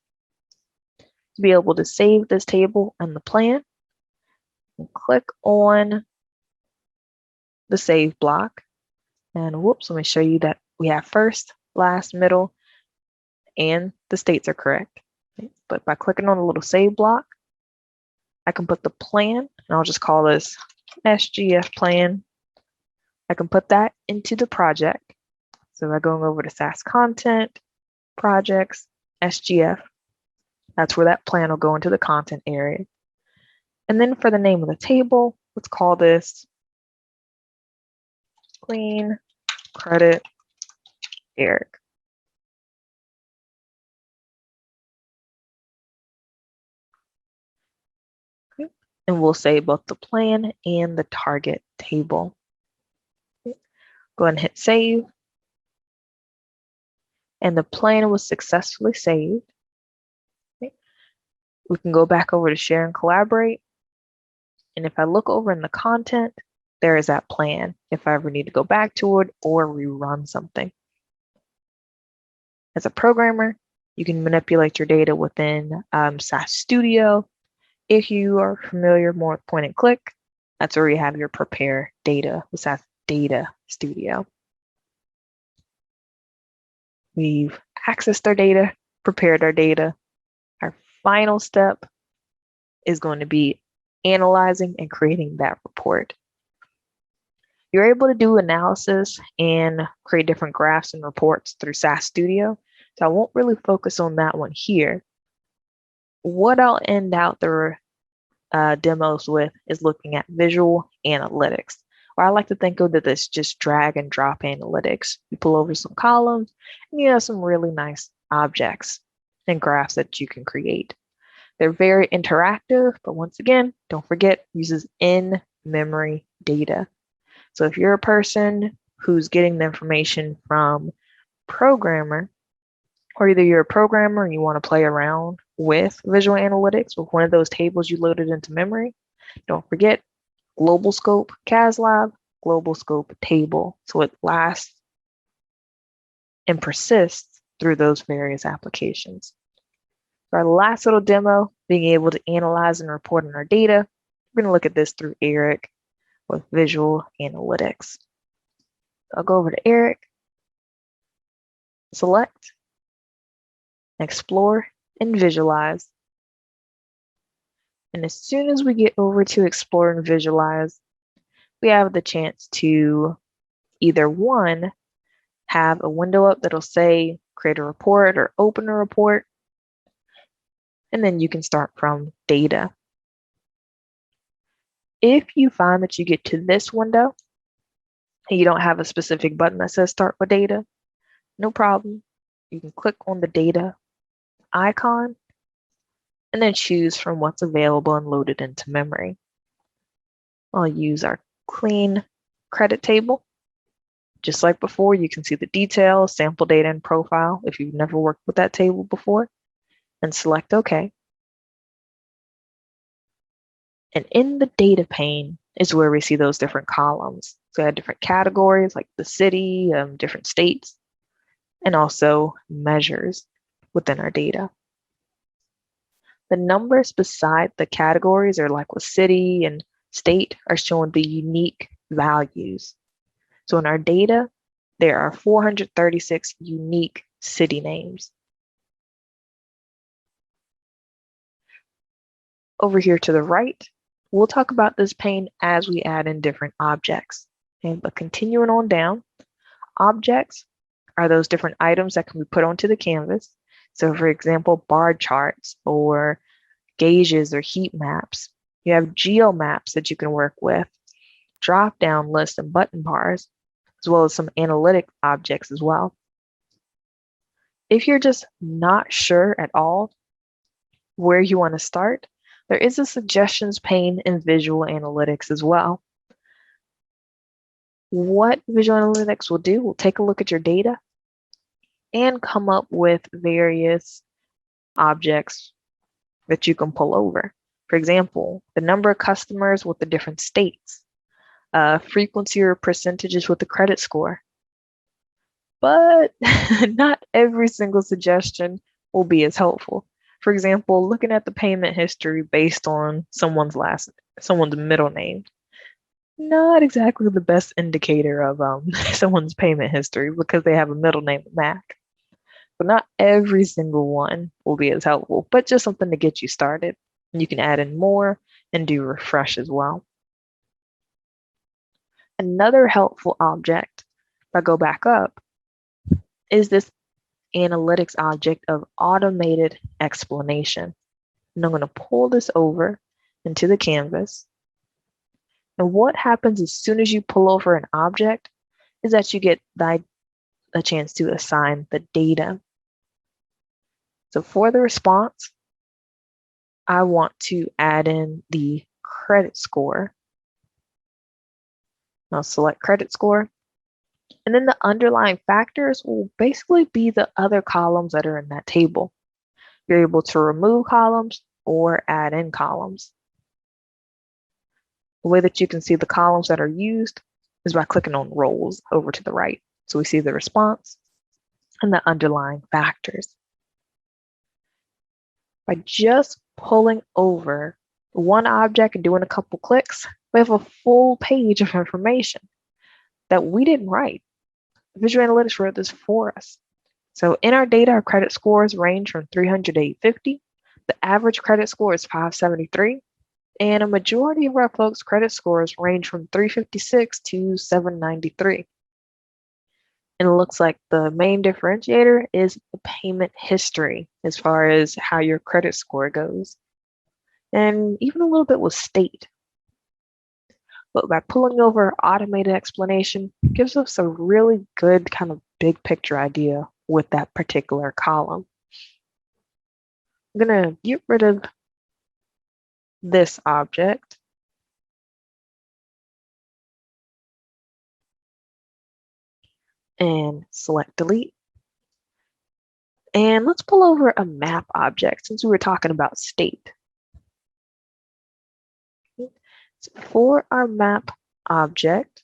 To be able to save this table and the plan, and click on the save block. And whoops, let me show you that we have first, last, middle, and the states are correct. But by clicking on the little save block, I can put the plan, and I'll just call this SGF plan. I can put that into the project. So by going over to SAS content, projects, SGF, that's where that plan will go into the content area. And then for the name of the table, let's call this clean credit Eric. Okay. And we'll say both the plan and the target table. Okay. Go ahead and hit save. And the plan was successfully saved. Okay. We can go back over to share and collaborate. And if I look over in the content, there is that plan if I ever need to go back to it or rerun something. As a programmer, you can manipulate your data within SAS Studio. If you are familiar more with point and click, that's where you have your prepare data with SAS Data Studio. We've accessed our data, prepared our data. Our final step is going to be analyzing and creating that report. You're able to do analysis and create different graphs and reports through SAS Studio. So I won't really focus on that one here. What I'll end out the demos with is looking at visual analytics, or I like to think of it as just drag and drop analytics. You pull over some columns and you have some really nice objects and graphs that you can create. They're very interactive, but once again, don't forget, uses in-memory data. So if you're a person who's getting the information from programmer, or either you're a programmer and you want to play around with visual analytics with one of those tables you loaded into memory, don't forget global scope CASLab, global scope table. So it lasts and persists through those various applications. For our last little demo, being able to analyze and report on our data, we're going to look at this through Eric with visual analytics. I'll go over to Eric, select, explore, and visualize. And as soon as we get over to explore and visualize, we have the chance to either one, have a window up that'll say create a report or open a report, and then you can start from data. If you find that you get to this window and you don't have a specific button that says start with data, no problem. You can click on the data icon and then choose from what's available and loaded into memory. I'll use our clean credit table, Just like before, you can see the details, sample data, and profile if you've never worked with that table before, and select OK. And in the data pane is where we see those different columns. So we have different categories like the city, different states, and also measures within our data. The numbers beside the categories, or like with city and state, are showing the unique values. So in our data, there are 436 unique city names. Over here to the right, we'll talk about this pane as we add in different objects. Okay, but continuing on down, objects are those different items that can be put onto the canvas. So for example, bar charts or gauges or heat maps. You have geomaps that you can work with, drop-down lists and button bars, as well as some analytic objects as well. If you're just not sure at all where you want to start, there is a suggestions pane in visual analytics as well. What visual analytics will do, we'll take a look at your data and come up with various objects that you can pull over. For example, the number of customers with the different states, frequency or percentages with the credit score. But not every single suggestion will be as helpful. For example, looking at the payment history based on someone's middle name, not exactly the best indicator of someone's payment history because they have a middle name Mac. But not every single one will be as helpful, but just something to get you started. And you can add in more and do refresh as well. Another helpful object, if I go back up, is this analytics object of automated explanation. And I'm going to pull this over into the canvas. And what happens as soon as you pull over an object is that you get a chance to assign the data. So for the response, I want to add in the credit score. I'll select credit score. And then the underlying factors will basically be the other columns that are in that table. You're able to remove columns or add in columns. The way that you can see the columns that are used is by clicking on rows over to the right. So we see the response and the underlying factors. By just pulling over one object and doing a couple clicks, we have a full page of information that we didn't write. Visual Analytics wrote this for us. So in our data, our credit scores range from 300 to 850. The average credit score is 573. And a majority of our folks' credit scores range from 356 to 793. And it looks like the main differentiator is the payment history as far as how your credit score goes. And even a little bit with state. But by pulling over automated explanation gives us a really good kind of big picture idea with that particular column. I'm going to get rid of this object. And select delete. And let's pull over a map object since we were talking about state. So for our map object,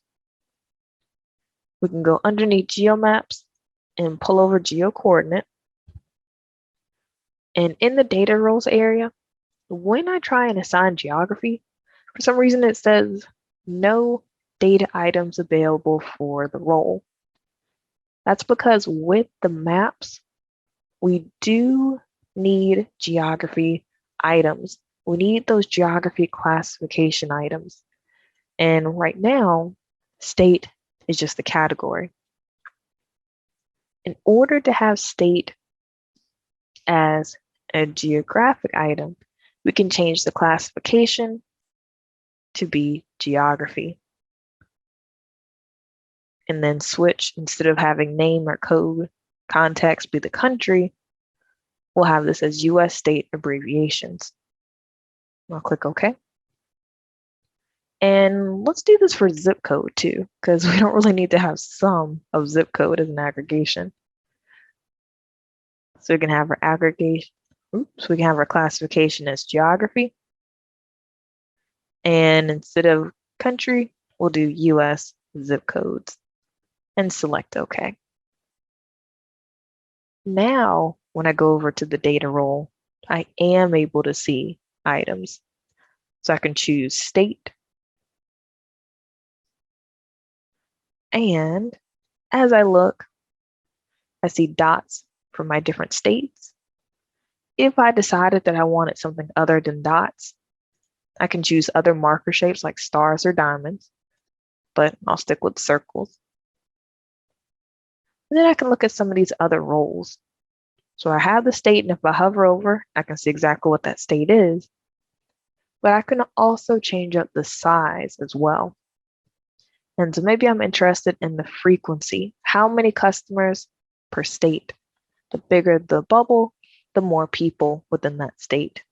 we can go underneath geomaps and pull over geocoordinate. And in the data roles area, when I try and assign geography, for some reason it says no data items available for the role. That's because with the maps, we do need geography items. We need those geography classification items. And right now, state is just the category. In order to have state as a geographic item, we can change the classification to be geography. And then switch, instead of having name or code context be the country, we'll have this as US state abbreviations. I'll click OK. And let's do this for zip code too, because we don't really need to have sum of zip code as an aggregation. So we can have our aggregation, we can have our classification as geography. And instead of country, we'll do US zip codes and select OK. Now, when I go over to the data role, I am able to see items. So I can choose state. And as I look, I see dots for my different states. If I decided that I wanted something other than dots, I can choose other marker shapes like stars or diamonds, but I'll stick with circles. And then I can look at some of these other roles. So I have the state, and if I hover over, I can see exactly what that state is. But I can also change up the size as well. And so maybe I'm interested in the frequency. How many customers per state? The bigger the bubble, the more people within that state.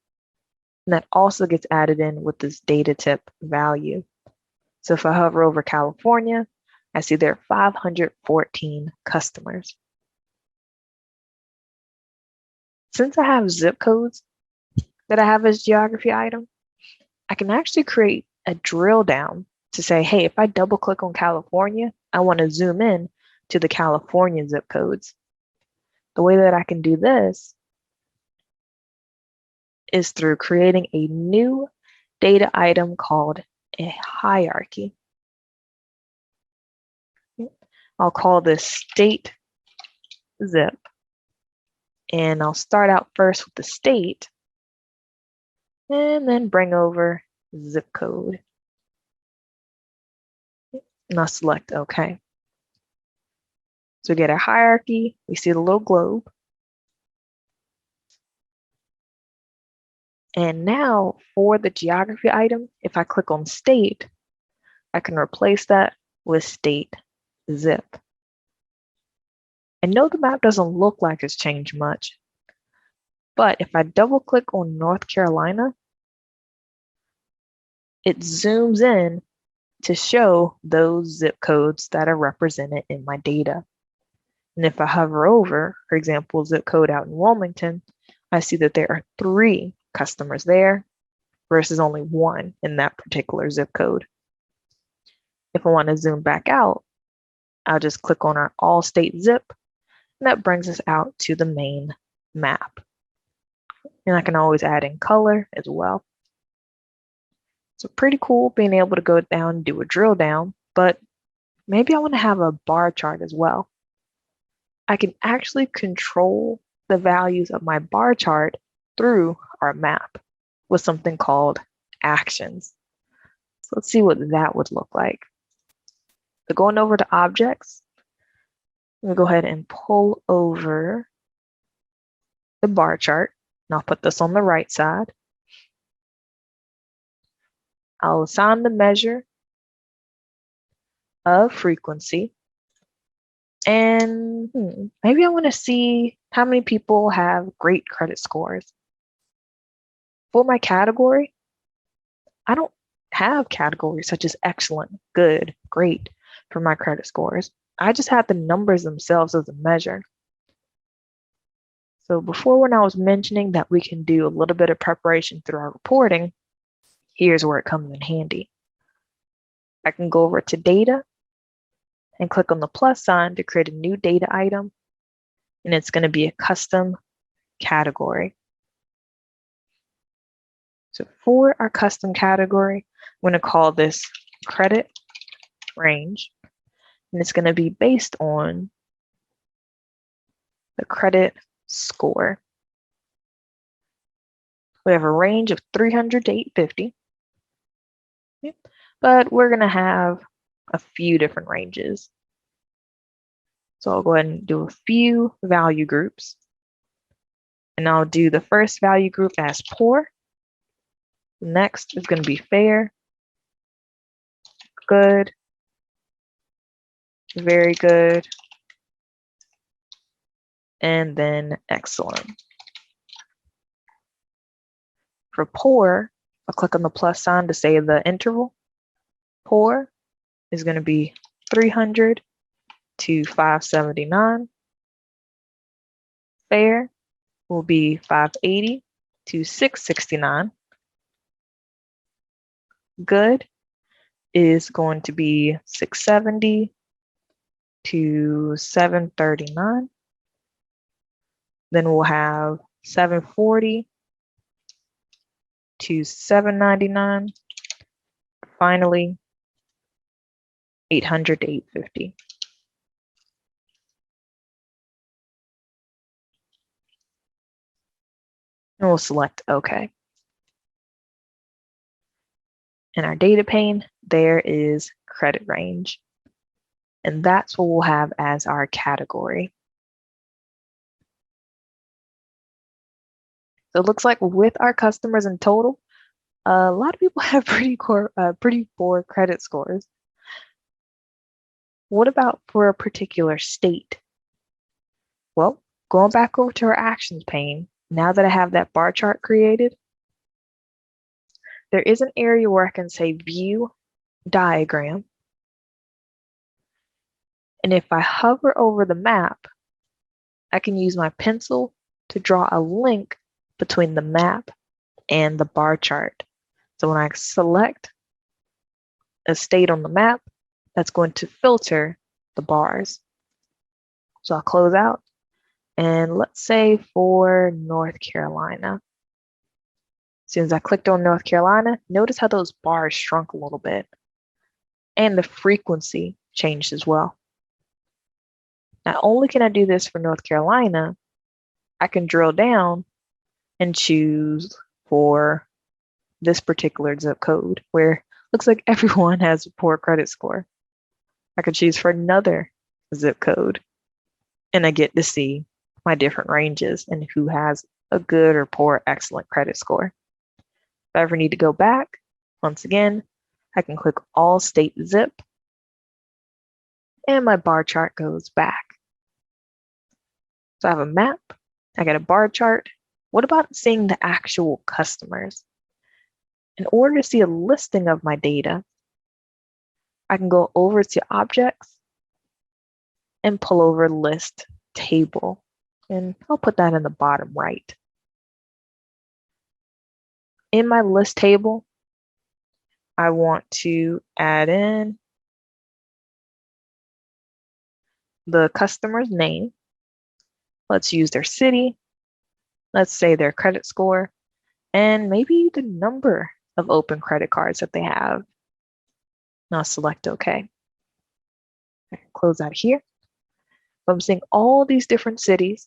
And that also gets added in with this data tip value. So if I hover over California, I see there are 514 customers. Since I have zip codes that I have as geography item, I can actually create a drill down to say, hey, if I double click on California, I want to zoom in to the California zip codes. The way that I can do this is through creating a new data item called a hierarchy. I'll call this state zip. And I'll start out first with the state and then bring over zip code. And I'll select OK. So we get a hierarchy. We see the little globe. And now for the geography item, if I click on state, I can replace that with state zip. And no, the map doesn't look like it's changed much. But if I double click on North Carolina, it zooms in to show those zip codes that are represented in my data. And if I hover over, for example, zip code out in Wilmington, I see that there are 3 customers there versus only 1 in that particular zip code. If I want to zoom back out, I'll just click on our all state zip, and that brings us out to the main map. And I can always add in color as well. So pretty cool being able to go down and do a drill down, but maybe I want to have a bar chart as well. I can actually control the values of my bar chart through our map with something called actions. So let's see what that would look like. So going over to objects, I'm going to go ahead and pull over the bar chart. And I'll put this on the right side. I'll assign the measure of frequency. And maybe I want to see how many people have great credit scores. For my category, I don't have categories such as excellent, good, great for my credit scores. I just have the numbers themselves as a measure. So before, when I was mentioning that we can do a little bit of preparation through our reporting, here's where it comes in handy. I can go over to data and click on the plus sign to create a new data item. And it's going to be a custom category. So for our custom category, I'm going to call this credit range. And it's going to be based on the credit score. We have a range of 300 to 850. But we're going to have a few different ranges. So I'll go ahead and do a few value groups. And I'll do the first value group as poor. The next is going to be fair, good, very good, and then excellent. For poor, I'll click on the plus sign to say the interval. Poor is going to be 300 to 579. Fair will be 580 to 669. Good is going to be 670 to 739. Then we'll have 740 to 799. Finally, 800 to 850. And we'll select OK. In our data pane, there is credit range. And that's what we'll have as our category. So it looks like with our customers in total, a lot of people have pretty poor credit scores. What about for a particular state? Well, going back over to our actions pane, now that I have that bar chart created, there is an area where I can say view diagram. And if I hover over the map, I can use my pencil to draw a link between the map and the bar chart. So when I select a state on the map, that's going to filter the bars. So I'll close out. And let's say for North Carolina. As soon as I clicked on North Carolina, notice how those bars shrunk a little bit. And the frequency changed as well. Not only can I do this for North Carolina, I can drill down and choose for this particular zip code where it looks like everyone has a poor credit score. I could choose for another zip code and I get to see my different ranges and who has a good or poor, excellent credit score. If I ever need to go back, once again, I can click all state zip and my bar chart goes back. So I have a map, I get a bar chart. What about seeing the actual customers? In order to see a listing of my data, I can go over to Objects and pull over List Table. And I'll put that in the bottom right. In my list table, I want to add in the customer's name. Let's use their city. Let's say their credit score, and maybe the number of open credit cards that they have. Now select OK. I can close out here. If I'm seeing all these different cities,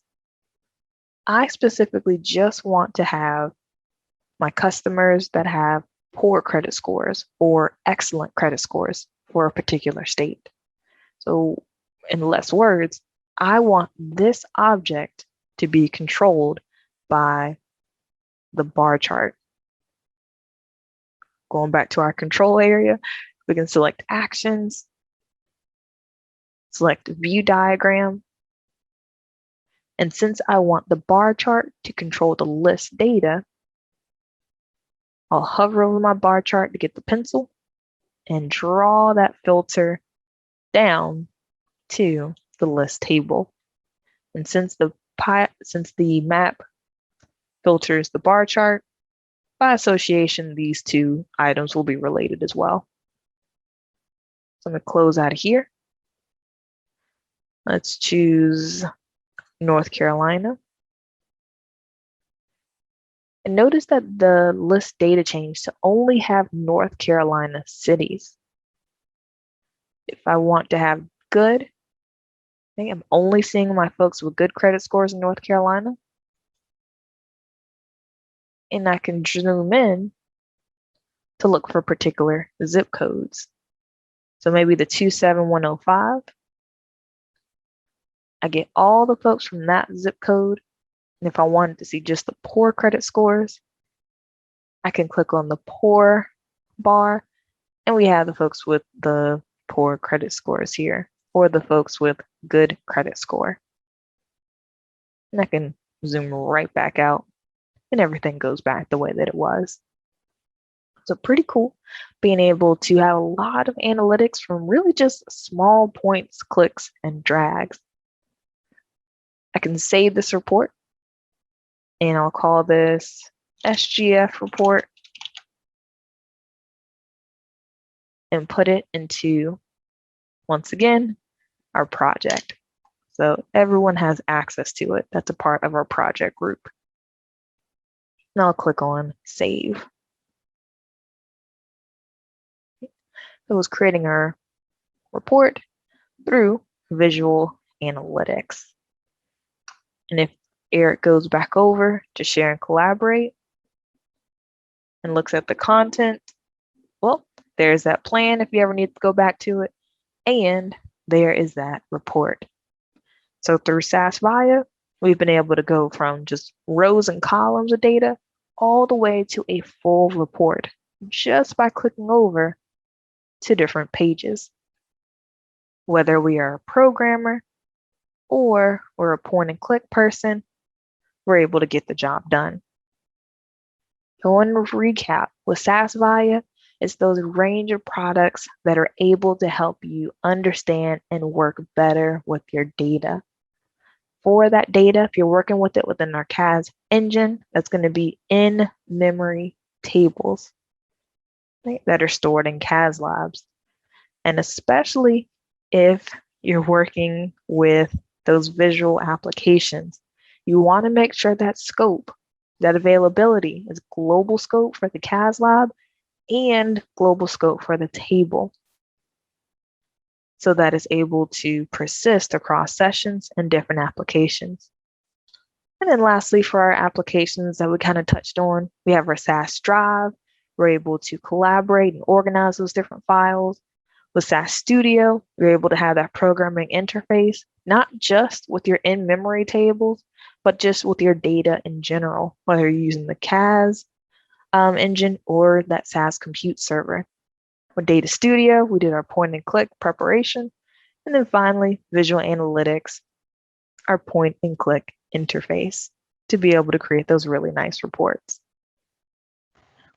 I specifically just want to have my customers that have poor credit scores or excellent credit scores for a particular state. So in less words, I want this object to be controlled by the bar chart. Going back to our control area, we can select actions, select view diagram. And since I want the bar chart to control the list data, I'll hover over my bar chart to get the pencil and draw that filter down to the list table. And since the map filters the bar chart, by association, these two items will be related as well. So I'm going to close out of here. Let's choose North Carolina. And notice that the list data changed to only have North Carolina cities. If I want to have good, okay, I'm only seeing my folks with good credit scores in North Carolina. And I can zoom in to look for particular zip codes. So maybe the 27105. I get all the folks from that zip code. And if I wanted to see just the poor credit scores, I can click on the poor bar, and we have the folks with the poor credit scores here, or the folks with good credit score. And I can zoom right back out, and everything goes back the way that it was. So pretty cool. being able to have a lot of analytics from really just small points, clicks, and drags. I can save this report, and I'll call this SGF report and put it into, once again, our project. So everyone has access to it. That's a part of our project group. And I'll click on Save. It was creating our report through Visual Analytics. And if Eric goes back over to Share and Collaborate and looks at the content, well, there's that plan if you ever need to go back to it. And there is that report. So through SAS Viya, we've been able to go from just rows and columns of data all the way to a full report just by clicking over to different pages. Whether we are a programmer or we're a point and click person, we're able to get the job done. So in recap, with SAS Viya, it's those range of products that are able to help you understand and work better with your data. For that data, if you're working with it within our CAS engine, that's going to be in-memory tables, right, that are stored in CAS labs. And especially if you're working with those visual applications, you want to make sure that scope, that availability is global scope for the CAS lab and global scope for the table, so that is able to persist across sessions and different applications. And then lastly, for our applications that we kind of touched on, we have our SAS Drive. We're able to collaborate and organize those different files. With SAS Studio, you're able to have that programming interface, not just with your in-memory tables, but just with your data in general, whether you're using the CAS engine or that SAS compute server. With Data Studio, we did our point and click preparation. And then finally, Visual Analytics, our point and click interface to be able to create those really nice reports.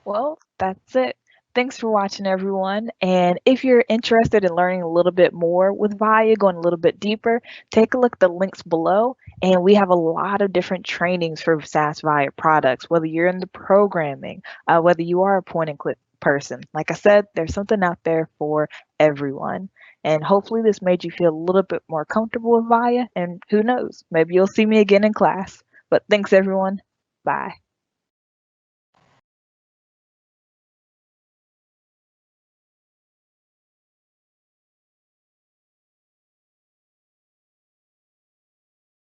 Well, that's it. Thanks for watching, everyone. And if you're interested in learning a little bit more with Viya, going a little bit deeper, take a look at the links below. And we have a lot of different trainings for SAS Viya products, whether you're in the programming, whether you are a point and click person. Like I said, there's something out there for everyone. And hopefully this made you feel a little bit more comfortable with Viya. And who knows, maybe you'll see me again in class. But thanks, everyone. Bye.